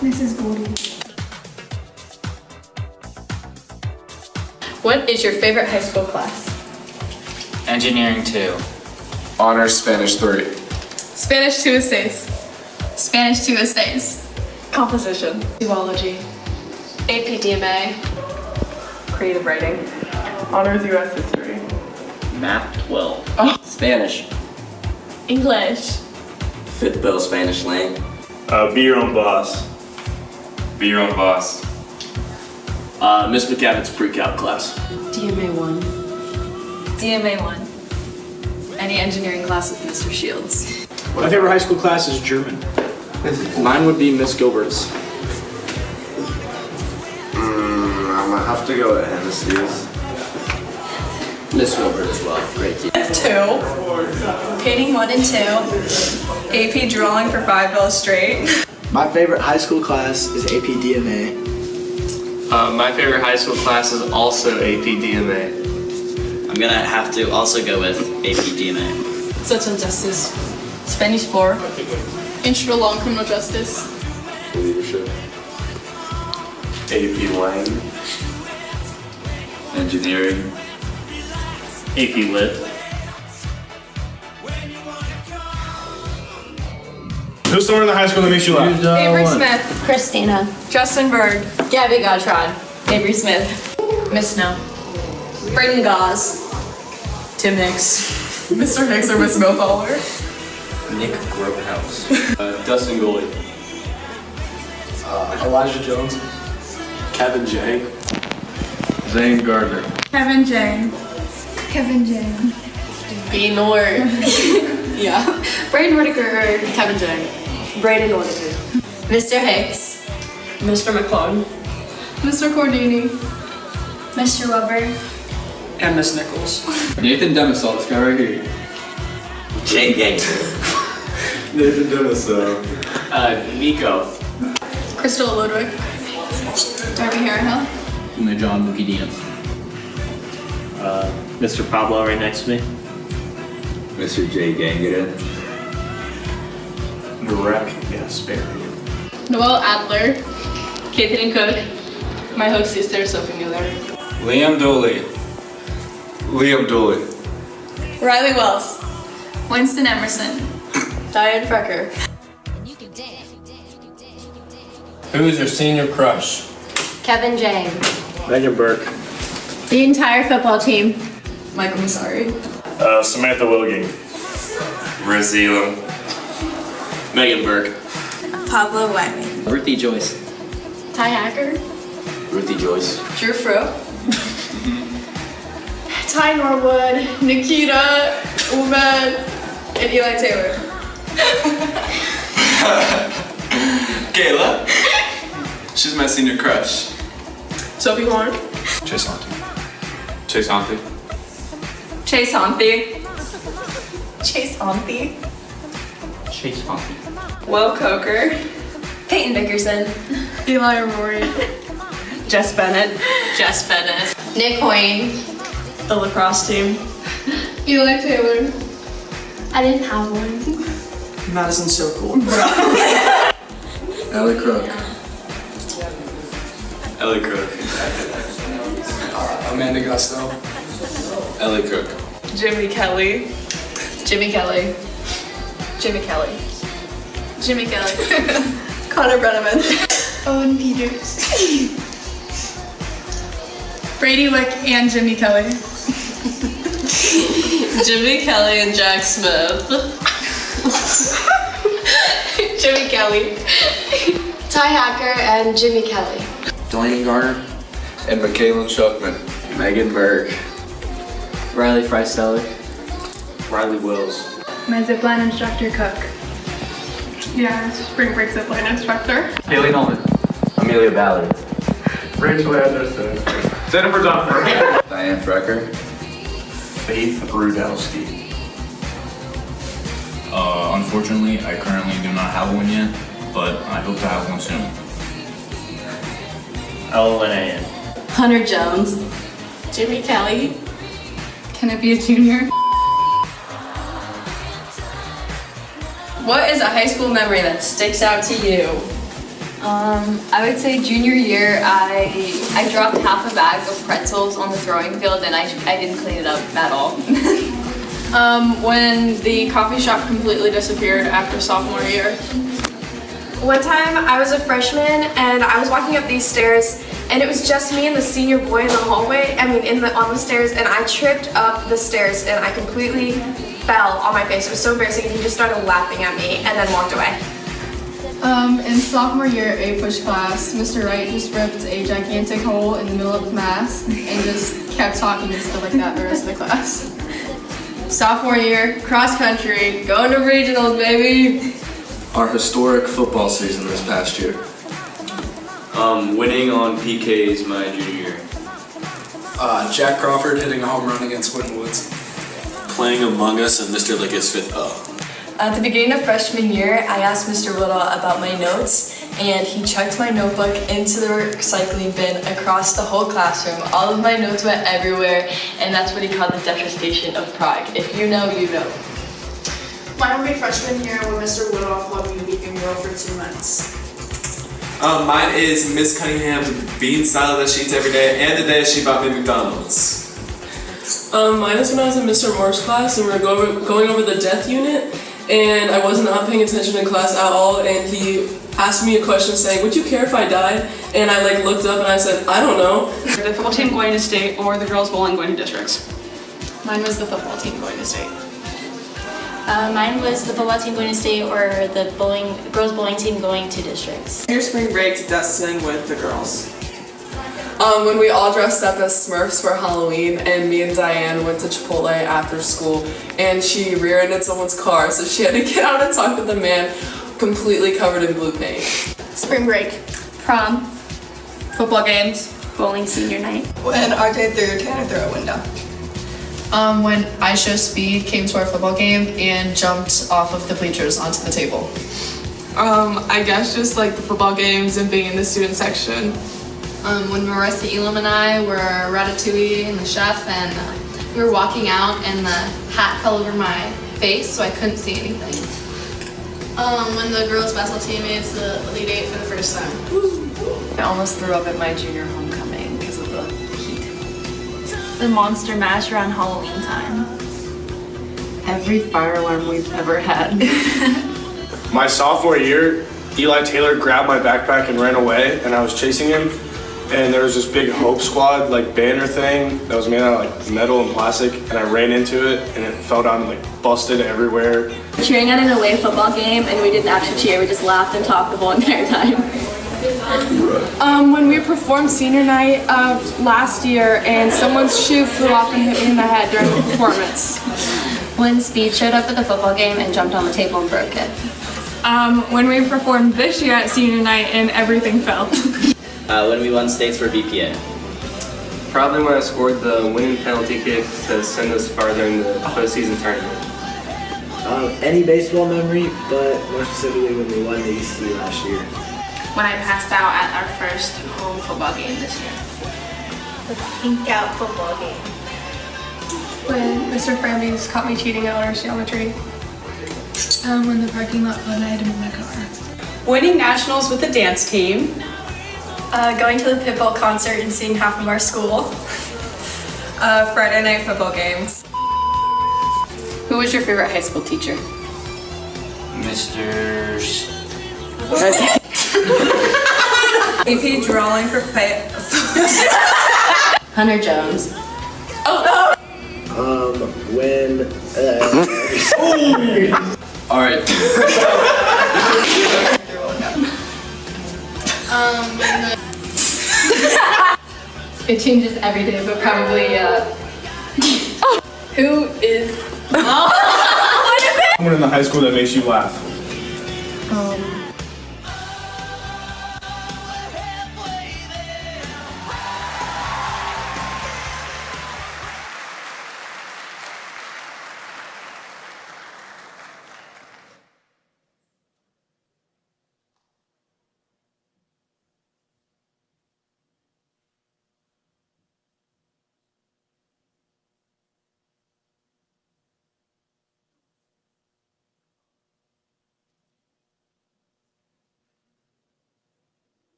Mrs. Goldie. What is your favorite high school class? Engineering 2. Honors Spanish 3. Spanish 2 essays. Spanish 2 essays. Composition. Zoology. AP DMA. Creative writing. Honors US history. Math 12. Spanish. English. Fifth Bill Spanish Lane. Be your own boss. Be your own boss. Miss McGavin's pre-calc class. DMA 1. DMA 1. Any engineering class with Mr. Shields. My favorite high school class is German. Mine would be Miss Gilbert's. I'm gonna have to go with Hennessy's. Miss Gilbert as well. Great teacher. 2. Painting 1 and 2. AP drawing for $5 straight. My favorite high school class is AP DMA. My favorite high school class is also AP DMA. I'm gonna have to also go with AP DMA. Social Justice. Spanish 4. Intro to Law and Criminal Justice. Leadership. AP Lang. Engineering. AP Lit. Who's someone in the high school that makes you laugh? Avery Smith. Christina. Justin Berg. Gabby Gottschalk. Avery Smith. Miss Snow. Braden Gauze. Tim Hicks. Mr. Hicks or Miss Milthaler. Nick Grovehouse. Dustin Goldie. Elijah Jones. Kevin J. Zane Gardner. Kevin J. Kevin J. B. Nord. Yeah. Braden Whitaker. Kevin J. Braden Whitaker. Mr. Hicks. Mr. McClung. Mr. Cordini. Mr. Weber. And Miss Nichols. Nathan Demisol, this guy right here. Jay Gang. Nathan Denisov. Nico. Crystal Ludwig. Darby Harrihill. John Mukidina. Mr. Pablo right next to me. Mr. J Gangaden. Narek Gaspari. Noel Adler. Caitlin Cook. My host sister, Sophie Mueller. Liam Dooley. Liam Dooley. Riley Wells. Winston Emerson. Diane Frecker. Who is your senior crush? Kevin James. Megan Burke. The entire football team. Michael Masari. Samantha Wilgate. Riz Elam. Megan Burke. Pablo Wagner. Ruthie Joyce. Ty Hacker. Ruthie Joyce. Drew Fro. Ty Norwood. Nikita. Umed. And Eli Taylor. Kayla. She's my senior crush. Sophie Horn. Chase Hunty. Chase Honty. Chase Honty. Chase Honty. Chase Honty. Will Coker. Peyton Dickerson. Eli Rory. Jess Bennett. Jess Bennett. Nick Hoyne. The lacrosse team. Eli Taylor. I didn't have one. Madison so cool. Ellie Crook. Ellie Crook. Amanda Gusto. Ellie Crook. Jimmy Kelly. Jimmy Kelly. Jimmy Kelly. Jimmy Kelly. Connor Brenneman. Owen Peters. Brady Wick and Jimmy Kelly. Jimmy Kelly and Jack Smith. Jimmy Kelly. Ty Hacker and Jimmy Kelly. Delaney Garner. And Michaela Chuckman. Megan Burke. Riley Freisteller. Riley Wills. My zipline instructor, Cook. Yeah, spring break zipline instructor. Haley Nolan. Amelia Ballard. Rachel Anderson. Jennifer Dunford. Diane Frecker. Faith Rudowski. Unfortunately, I currently do not have one yet, but I hope to have one soon. L-O-N-A-N. Hunter Jones. Jimmy Kelly. Can it be a junior? What is a high school memory that sticks out to you? I would say junior year, I dropped half a bag of pretzels on the throwing field and I didn't clean it up at all. When the coffee shop completely disappeared after sophomore year. One time I was a freshman and I was walking up these stairs and it was just me and the senior boy in the hallway, on the stairs, and I tripped up the stairs and I completely fell on my face. It was so embarrassing and he just started laughing at me and then walked away. In sophomore year A-push class, Mr. Wright just ripped a gigantic hole in the middle of class and just kept talking and stuff like that the rest of the class. Sophomore year, cross country, going to regionals, baby! Our historic football season this past year. Winning on PKs my junior year. Jack Crawford hitting a home run against Winton Woods. Playing Among Us and Mr. Lickett's 5th O. At the beginning of freshman year, I asked Mr. Whittle about my notes, and he chucked my notebook into the recycling bin across the whole classroom. All of my notes went everywhere, and that's what he called the detestation of Prague. If you know, you know. Mine would be freshman year when Mr. Woodruff let me leave mural for 2 months. Mine is Miss Cunningham being silent on the sheets every day, and the day she bought me McDonald's. Mine is when I was in Mr. Moore's class and we were going over the death unit, and I was not paying attention in class at all, and he asked me a question saying, "Would you care if I died?" And I looked up and I said, "I don't know." The football team going to state or the girls bowling going to districts? Mine was the football team going to state. Mine was the football team going to state or the girls bowling team going to districts. Your spring break to Destin with the girls. When we all dressed up as Smurfs for Halloween, and me and Diane went to Chipotle after school, and she rear-ended someone's car, so she had to get out and talk to the man completely covered in blue paint. Spring break. Prom. Football games. Bowling senior night. When RJ threw Tanner through a window. When I Show Speed came to our football game and jumped off of the bleachers onto the table. I guess just the football games and being in the student section. When Marissa Elam and I were Ratatouille and the chef, and we were walking out and the hat fell over my face so I couldn't see anything. When the girls basketball team made the Elite Eight for the first time. I almost threw up at my junior homecoming because of the heat. The Monster Mash around Halloween time. Every fire alarm we've ever had. My sophomore year, Eli Taylor grabbed my backpack and ran away, and I was chasing him. And there was this big Hope Squad banner thing that was made out of metal and plastic, and I ran into it and it fell down and busted everywhere. Cheering at an away football game, and we didn't actually cheer, we just laughed and talked the whole entire time. When we performed senior night of last year and someone's shoe flew off and hit me in the head during the performance. When Speed showed up at the football game and jumped on the table and broke it. When we performed this year at senior night and everything fell. When we won states for BPA. Probably when I scored the winning penalty kick to send us farther in the postseason tournament. Any baseball memory, but more specifically when we won the EC last year. When I passed out at our first home football game this year. The pink out football game. When Mr. Framings caught me cheating at honors geometry. When the parking lot fun item in my car. Winning nationals with the dance team. Going to the Pitbull concert and seeing half of our school. Friday night football games. Who was your favorite high school teacher? Mr. AP drawing for pay. Hunter Jones. When All right. It changes every day, but probably, who is... Someone in the high school that makes you laugh.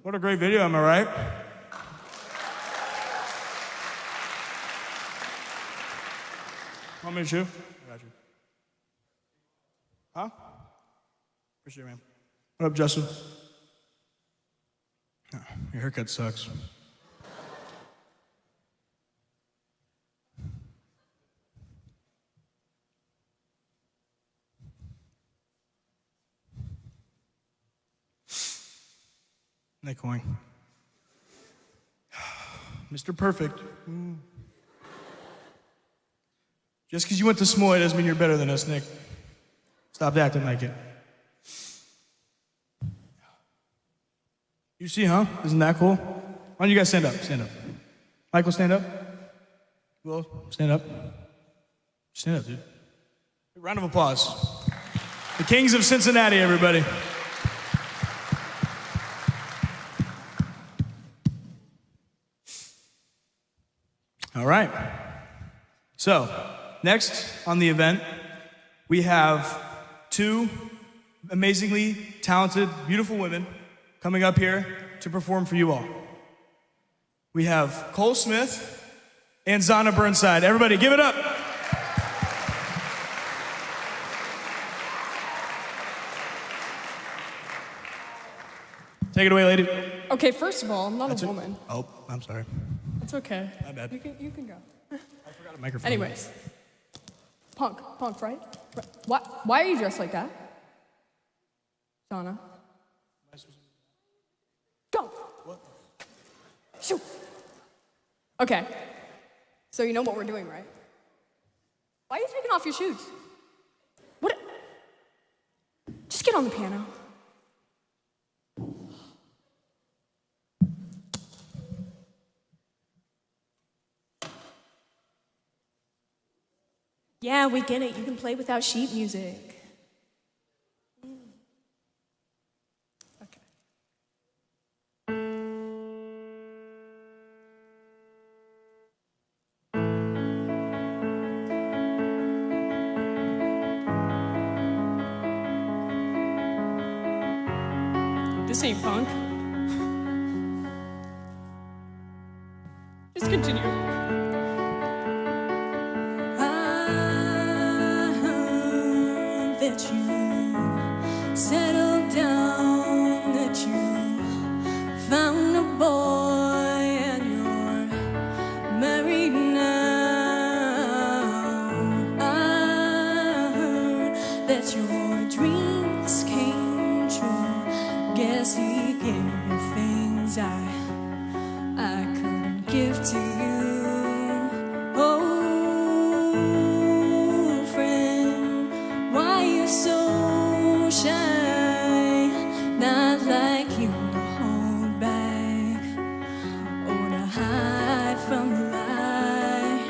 What a great video, am I right? Want me to chew? I got you. Huh? Appreciate it, man. What up, Justin? Oh, your haircut sucks. Nick Hoing. Mr. Perfect. Just because you went to Smoy doesn't mean you're better than us, Nick. Stop acting like it. You see, huh? Isn't that cool? Why don't you guys stand up? Stand up. Michael, stand up. Will, stand up. Stand up, dude. A round of applause. The Kings of Cincinnati, everybody. All right. So, next on the event, we have two amazingly talented, beautiful women coming up here to perform for you all. We have Cole Smith and Zana Burnside. Everybody, give it up. Take it away, lady. Okay, first of all, I'm not a woman. Oh, I'm sorry. It's okay. My bad. You can go. I forgot a microphone. Anyways, punk, right? Why are you dressed like that? Donna. Go. What? Shoot. Okay. So you know what we're doing, right? Why are you taking off your shoes? What? Just get on the piano. Yeah, we get it. You can play without sheet music. This ain't punk. Just continue. That you settled down, that you found a boy and you're married now. I heard that your dreams came true. Guess he gave you things I couldn't give to you. So shy, not like you to hold back or to hide from the light.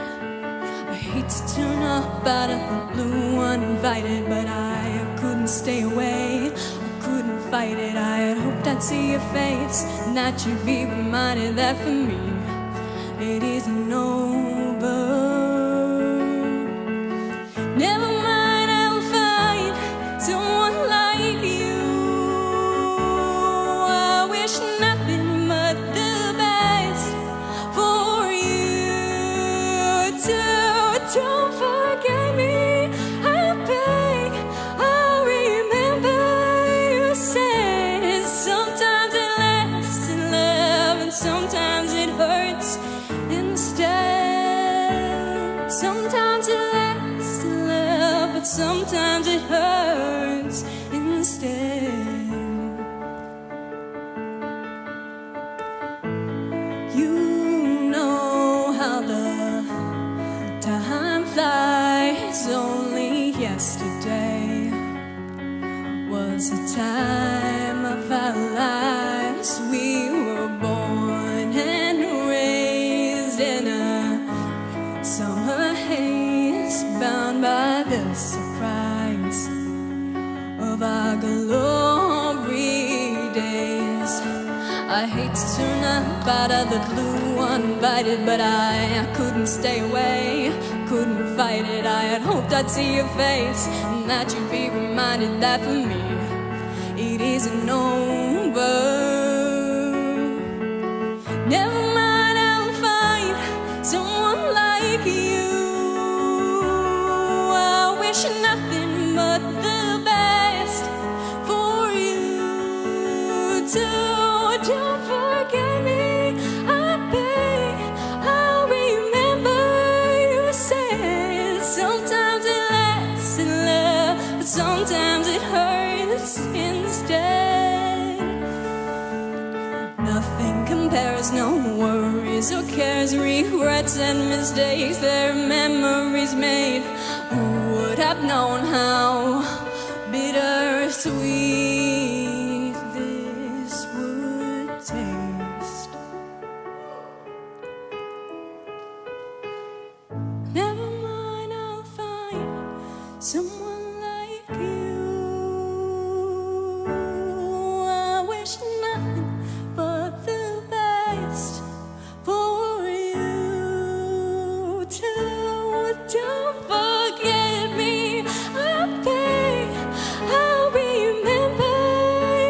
I hate to turn up out of the blue uninvited, but I couldn't stay away. I couldn't fight it. I had hoped I'd see your face and that you'd be reminded that for me it isn't over. Never mind, I'll find someone like you. I wish nothing but the best for you. Don't forget me, I beg. I'll remember you said sometimes it lasts in love and sometimes it hurts instead. Sometimes it lasts in love, but sometimes it hurts instead. You know how the time flies. Only yesterday was the time of our lives. We were born and raised in a summer haze, bound by the surprise of our glory days. I hate to turn up out of the blue uninvited, but I couldn't stay away, couldn't fight it. I had hoped I'd see your face and that you'd be reminded that for me it isn't over. Never mind, I'll find someone like you. I wish nothing but the best for you too. Don't forget me, I beg. I'll remember you said sometimes it lasts in love, but sometimes it hurts instead. Nothing compares, no worries or cares, regrets and mistakes, their memories made. Who would have known how bittersweet this would taste? Never mind, I'll find someone like you. I wish nothing but the best for you too. Don't forget me, I beg. I'll remember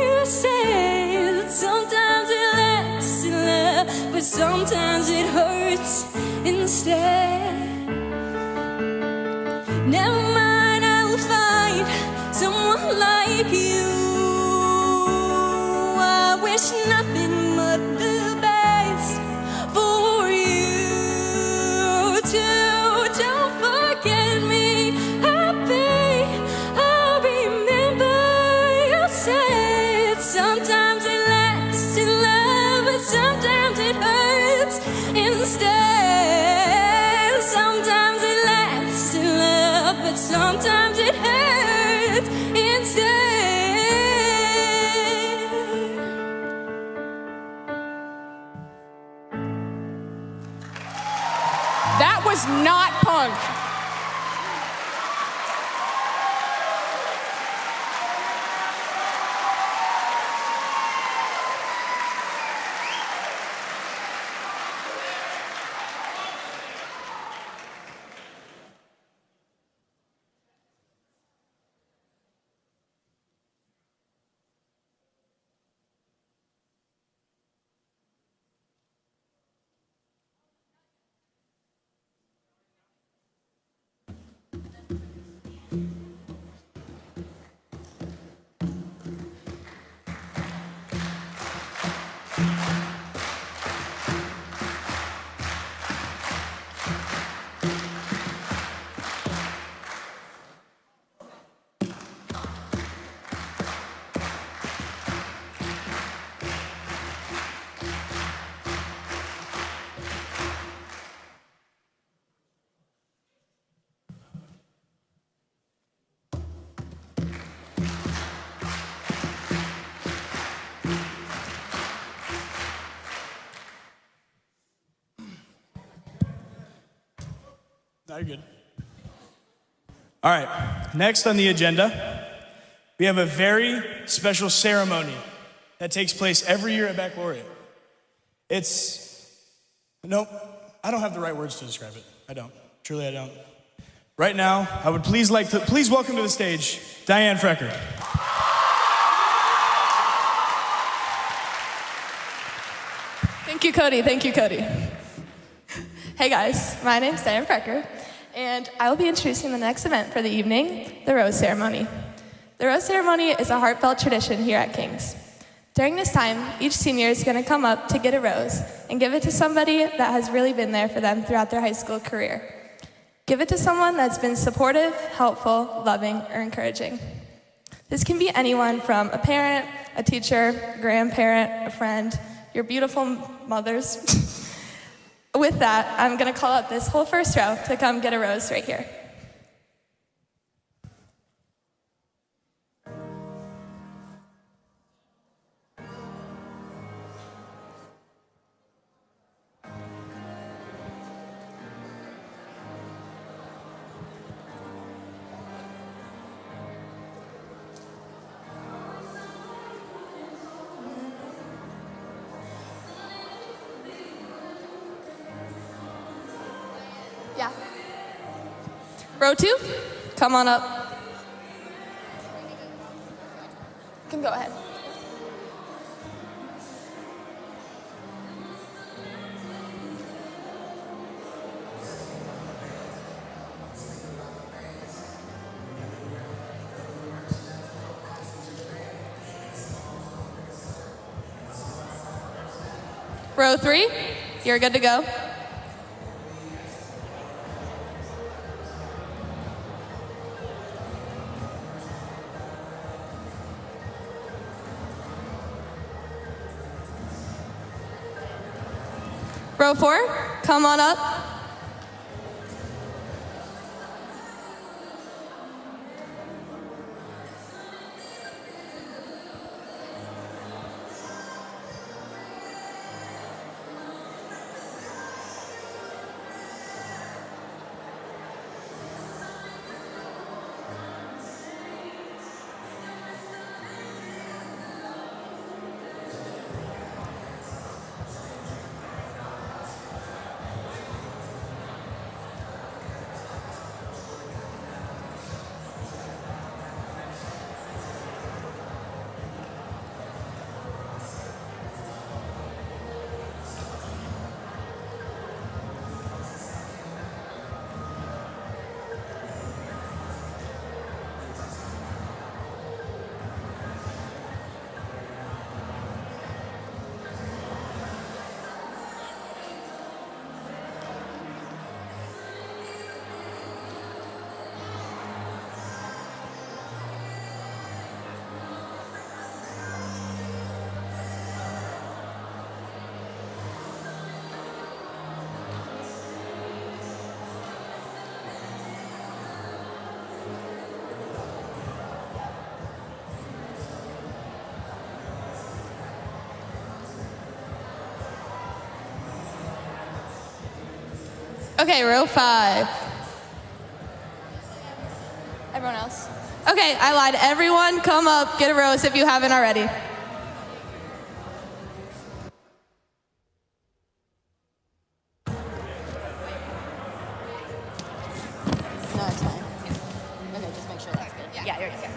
you said sometimes it lasts in love, but sometimes it hurts instead. Never mind, I'll find someone like you. I wish nothing but the best for you too. Don't forget me, I beg. I'll remember you said sometimes it lasts in love, but sometimes it hurts instead. Sometimes it lasts in love, but sometimes it hurts instead. That was not punk. No, you're good. All right, next on the agenda, we have a very special ceremony that takes place every year at Baccalaureate. Nope, I don't have the right words to describe it. I don't, truly I don't. Right now, I would please welcome to the stage, Diane Frecker. Thank you, Cody. Thank you, Cody. Hey guys, my name's Diane Frecker, and I will be introducing the next event for the evening, the Rose Ceremony. The Rose Ceremony is a heartfelt tradition here at King's. During this time, each senior is going to come up to get a rose and give it to somebody that has really been there for them throughout their high school career. Give it to someone that's been supportive, helpful, loving, or encouraging. This can be anyone from a parent, a teacher, a grandparent, a friend, your beautiful mothers. With that, I'm going to call up this whole first row to come get a rose right here. Yeah. Row 2, come on up. You can go ahead. Row 3, you're good to go. Row 4, come on up. Okay, row 5. Everyone else? Okay, I lied. Everyone come up, get a roast if you haven't already. No, it's fine. Okay, just make sure that's good. Yeah, you're good.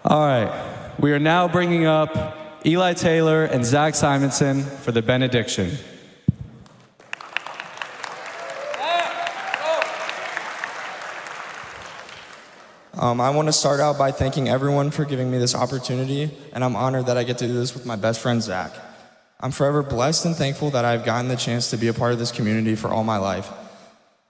All right, we are now bringing up Eli Taylor and Zach Simonson for the benediction. I want to start out by thanking everyone for giving me this opportunity, and I'm honored that I get to do this with my best friend, Zach. I'm forever blessed and thankful that I've gotten the chance to be a part of this community for all my life.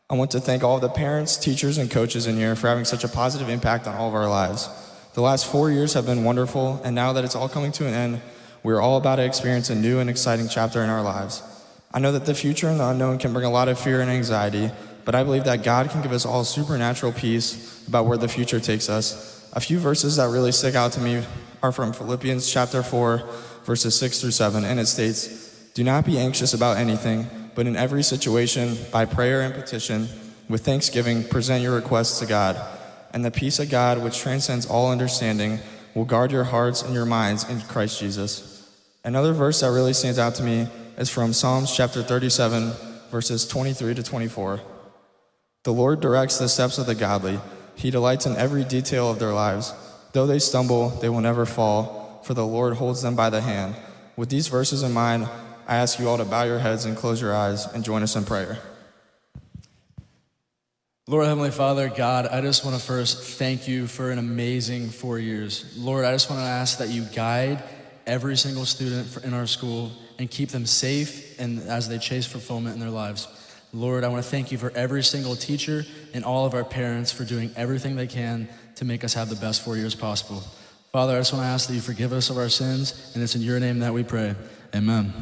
I want to thank all of the parents, teachers, and coaches in here for having such a positive impact on all of our lives. The last 4 years have been wonderful, and now that it's all coming to an end, we're all about to experience a new and exciting chapter in our lives. I know that the future and the unknown can bring a lot of fear and anxiety, but I believe that God can give us all supernatural peace about where the future takes us. A few verses that really stick out to me are from Philippians chapter 4, verses 6 through 7, and it states, "Do not be anxious about anything, but in every situation, by prayer and petition, with thanksgiving, present your requests to God. And the peace of God, which transcends all understanding, will guard your hearts and your minds in Christ Jesus." Another verse that really stands out to me is from Psalms chapter 37, verses 23 to 24. "The Lord directs the steps of the godly. He delights in every detail of their lives. Though they stumble, they will never fall, for the Lord holds them by the hand." With these verses in mind, I ask you all to bow your heads and close your eyes and join us in prayer. Lord, Heavenly Father, God, I just want to first thank you for an amazing 4 years. Lord, I just want to ask that you guide every single student in our school and keep them safe and as they chase fulfillment in their lives. Lord, I want to thank you for every single teacher and all of our parents for doing everything they can to make us have the best 4 years possible. Father, I just want to ask that you forgive us of our sins, and it's in your name that we pray. Amen.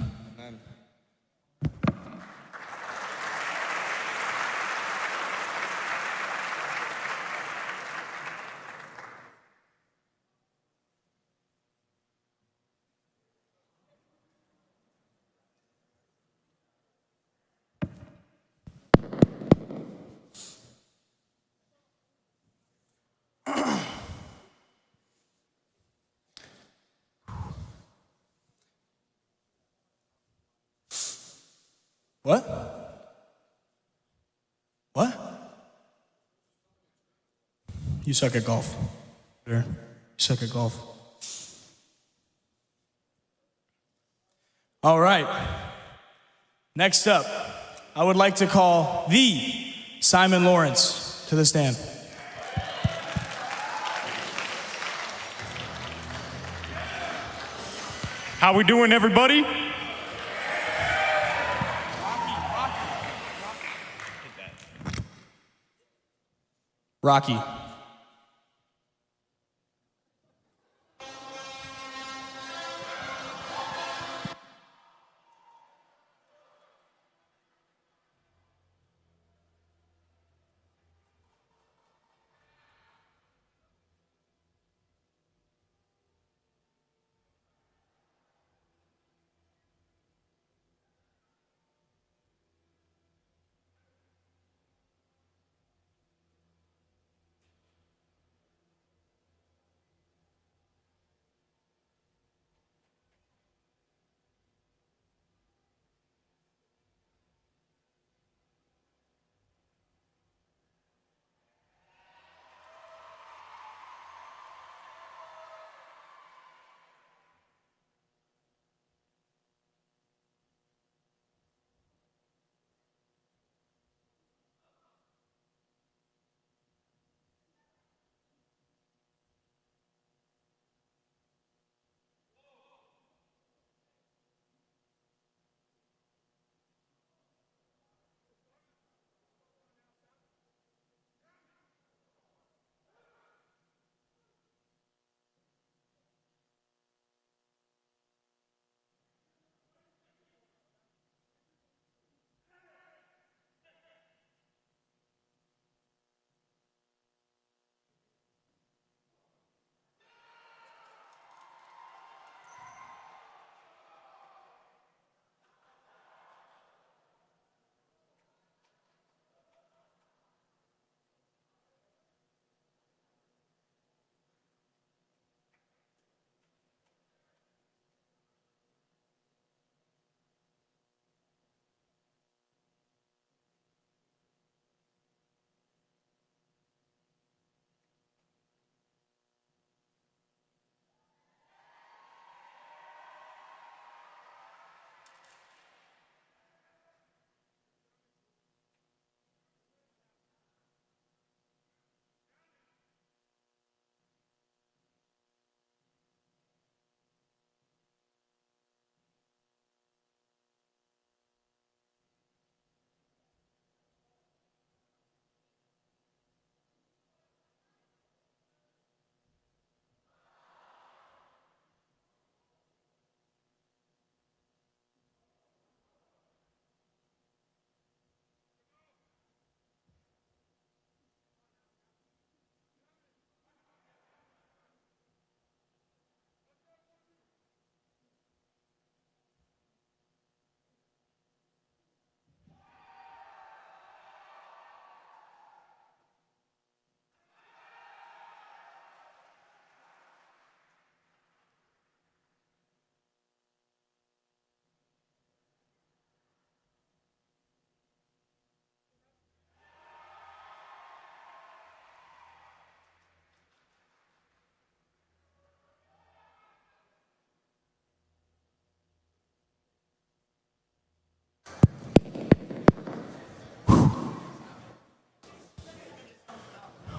What? You suck at golf. You suck at golf. All right. Next up, I would like to call the Simon Lawrence to the stand. How we doing, everybody? Rocky.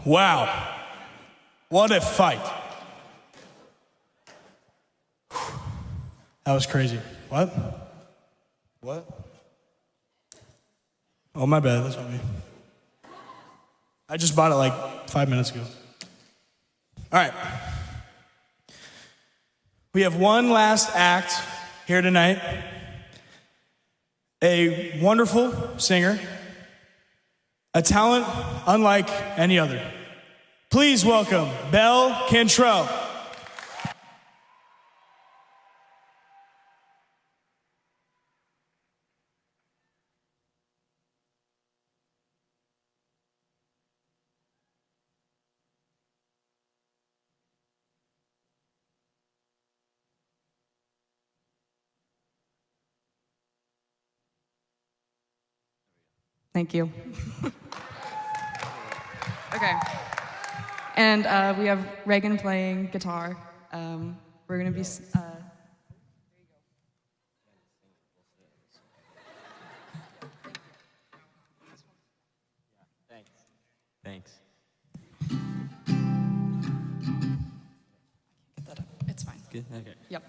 Wow. What a fight. That was crazy. What? What? Oh, my bad. That's on me. I just bought it like 5 minutes ago. All right. We have one last act here tonight. A wonderful singer, a talent unlike any other. Please welcome Belle Cantrell. Thank you. Okay. And we have Reagan playing guitar. We're gonna be. Thanks. Get that up. It's fine. Good. Okay. Yep.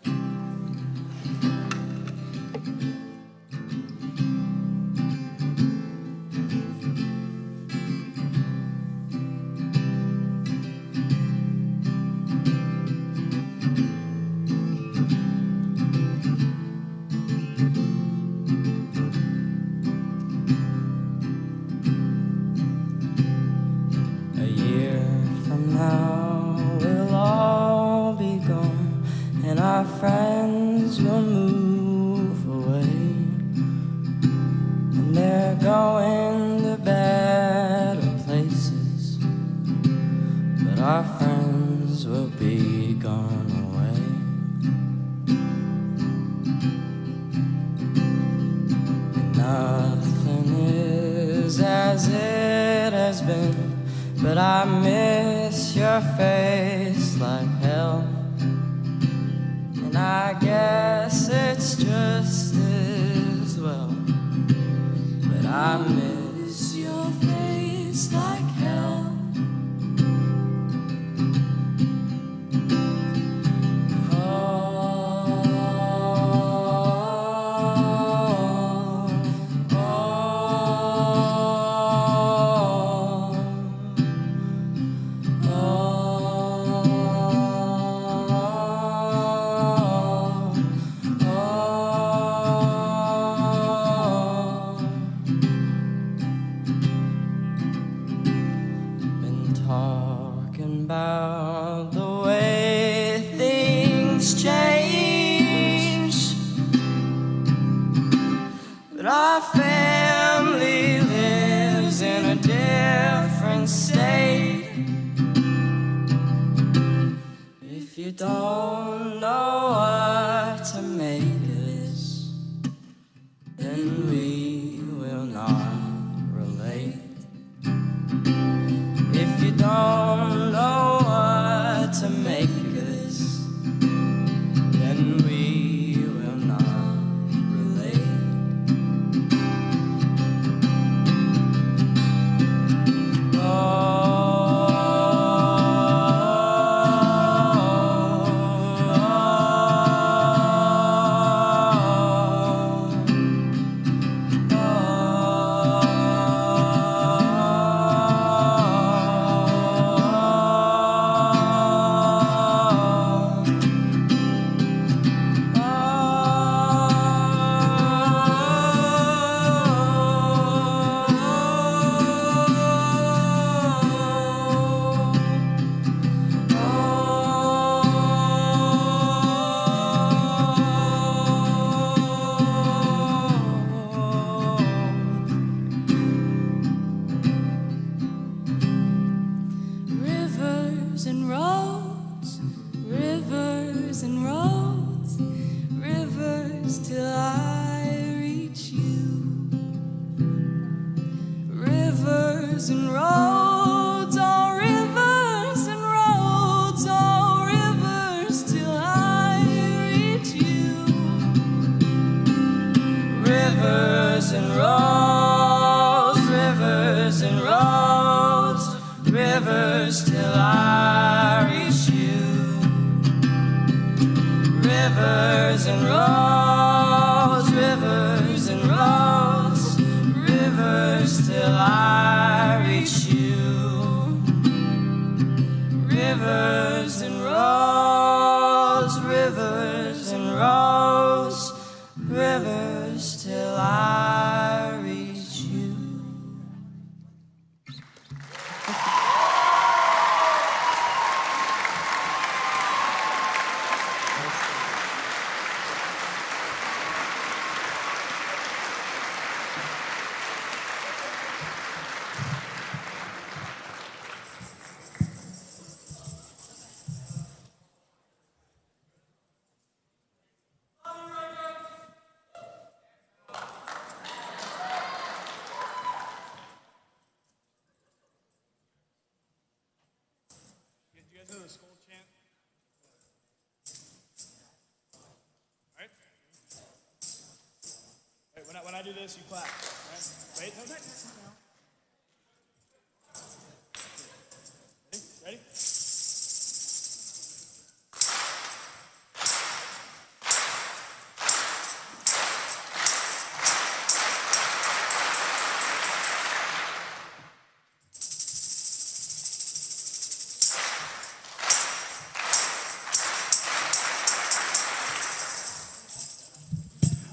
Friends will move away, and they're going to better places, but our friends will be gone away. Nothing is as it has been, but I miss your face like hell. I guess it's just as well, but I miss your face like hell. Our family lives in a different state. If you don't know what to make of this, then we will not relate. If you don't know what to make of this, then we will not. Rivers and roads, rivers rivers and roads, rivers and roads, rivers till I reach you. Rivers and roads, rivers and roads, rivers till I reach you. You guys know the skull chant? All right. All right, when I do this, you clap. All right? Wait, no, wait. Ready? Ready?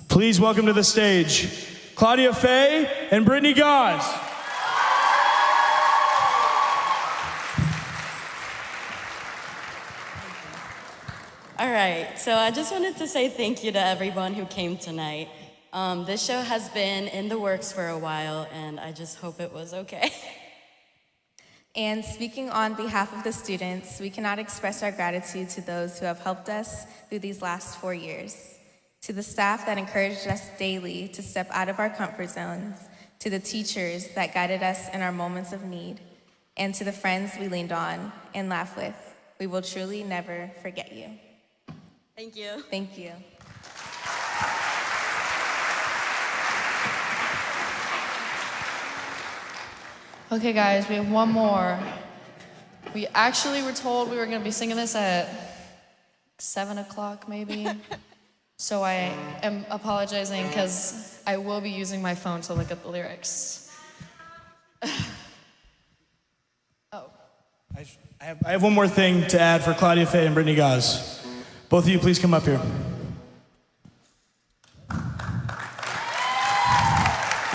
Please welcome to the stage, Claudia Faye and Brittany Gause. All right, so I just wanted to say thank you to everyone who came tonight. This show has been in the works for a while, and I just hope it was okay. And speaking on behalf of the students, we cannot express our gratitude to those who have helped us through these last 4 years. To the staff that encouraged us daily to step out of our comfort zones, to the teachers that guided us in our moments of need, and to the friends we leaned on and laughed with, we will truly never forget you. Thank you. Thank you. Okay, guys, we have one more. We actually were told we were going to be singing this at 7 o'clock, maybe. So I am apologizing because I will be using my phone to look at the lyrics. Oh. I have one more thing to add for Claudia Faye and Brittany Gause. Both of you, please come up here.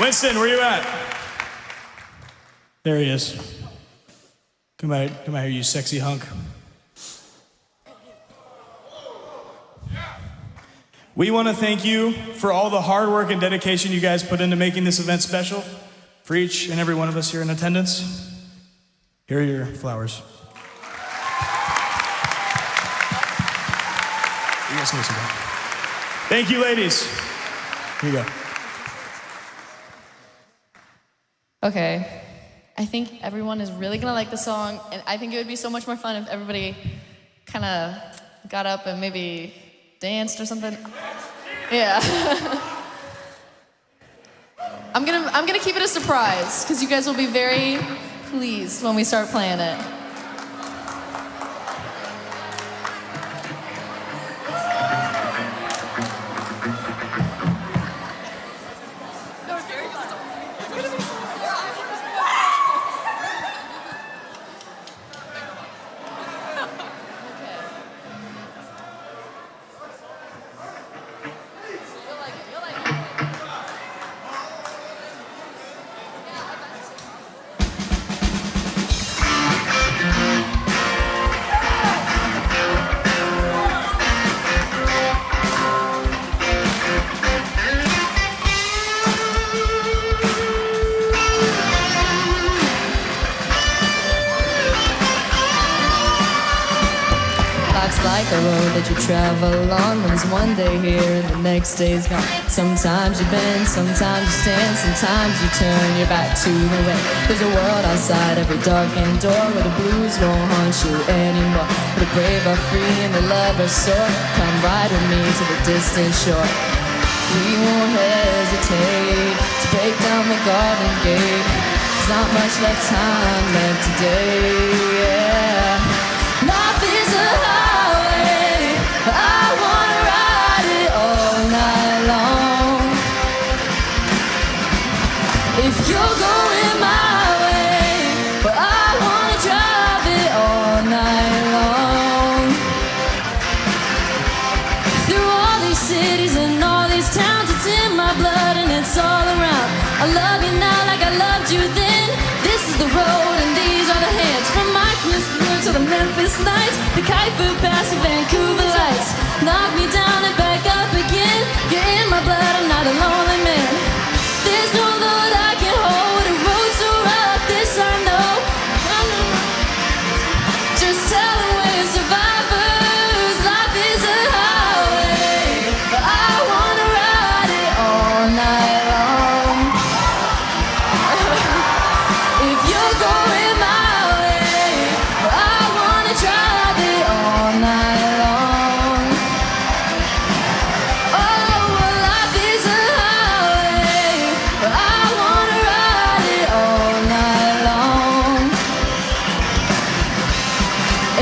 Winston, where you at? There he is. Come out here, you sexy hunk. We want to thank you for all the hard work and dedication you guys put into making this event special for each and every one of us here in attendance. Here are your flowers. You guys can listen to that. Thank you, ladies. Here you go. Okay. I think everyone is really gonna like the song, and I think it would be so much more fun if everybody kind of got up and maybe danced or something. Yeah. I'm gonna keep it a surprise because you guys will be very pleased when we start playing it. Like a road that you travel on. There's one day here and the next day's gone. Sometimes you bend, sometimes you stand, sometimes you turn your back to the wind. There's a world outside every darkened door where the blues won't haunt you anymore. Where the brave are free and the lovers soar. Come ride with me to the distant shore. We won't hesitate to break down the garden gate. There's not much left time left today, yeah. Life is a highway I wanna ride. lights all around. I love you now like I loved you then. This is the road and these are the hands. From my Christmas to the Memphis nights, the Kuiper Pass and Vancouver lights. Knock me down and back up again. You're in my blood, I'm not a lonely man. There's no load I can hold. A road so rough, this I know. Just tell them we're survivors. Life is a highway, but I wanna ride it all night long. If you're going my way, I wanna drive it all night long. Oh, well, life is a highway, but I wanna ride it all night long.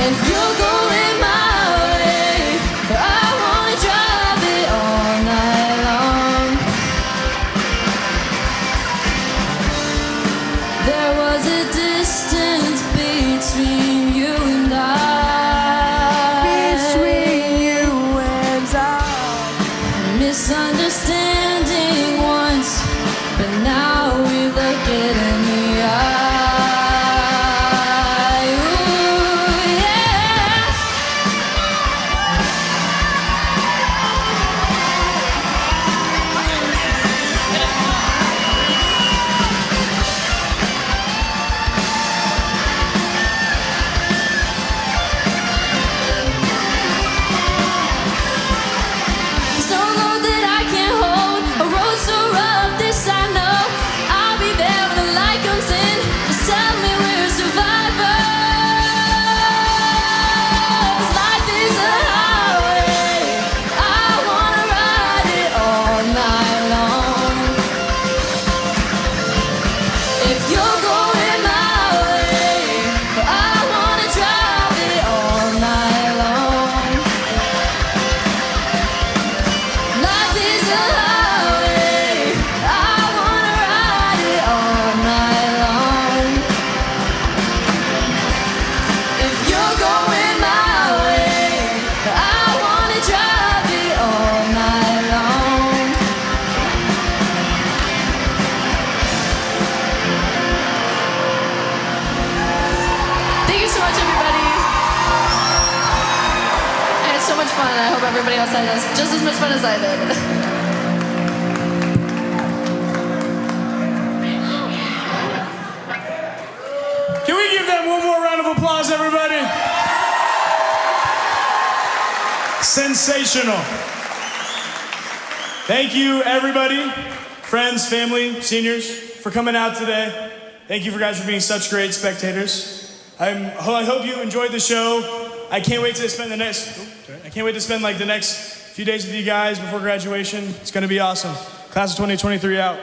If you're going my way, I wanna drive it all night long. There was a distance between you and I. Between you and I. Misunderstanding once, but now we look it in the eye. Ooh, yeah. There's no load that I can't hold. A road so rough, this I know. I'll be there when the light comes in. Just tell me we're survivors. Life is a highway. I wanna ride it all night long. If you're going my way, I wanna drive it all night long. Life is a highway, I wanna ride it all night long. If you're going my way, I wanna drive it all night long. Thank you so much, everybody. I had so much fun. I hope everybody outside has just as much fun as I did. Can we give them one more round of applause, everybody? Sensational. Thank you, everybody, friends, family, seniors, for coming out today. Thank you for guys for being such great spectators. I hope you enjoyed the show. I can't wait to spend the next the next few days with you guys before graduation. It's gonna be awesome. Class of 2023 out.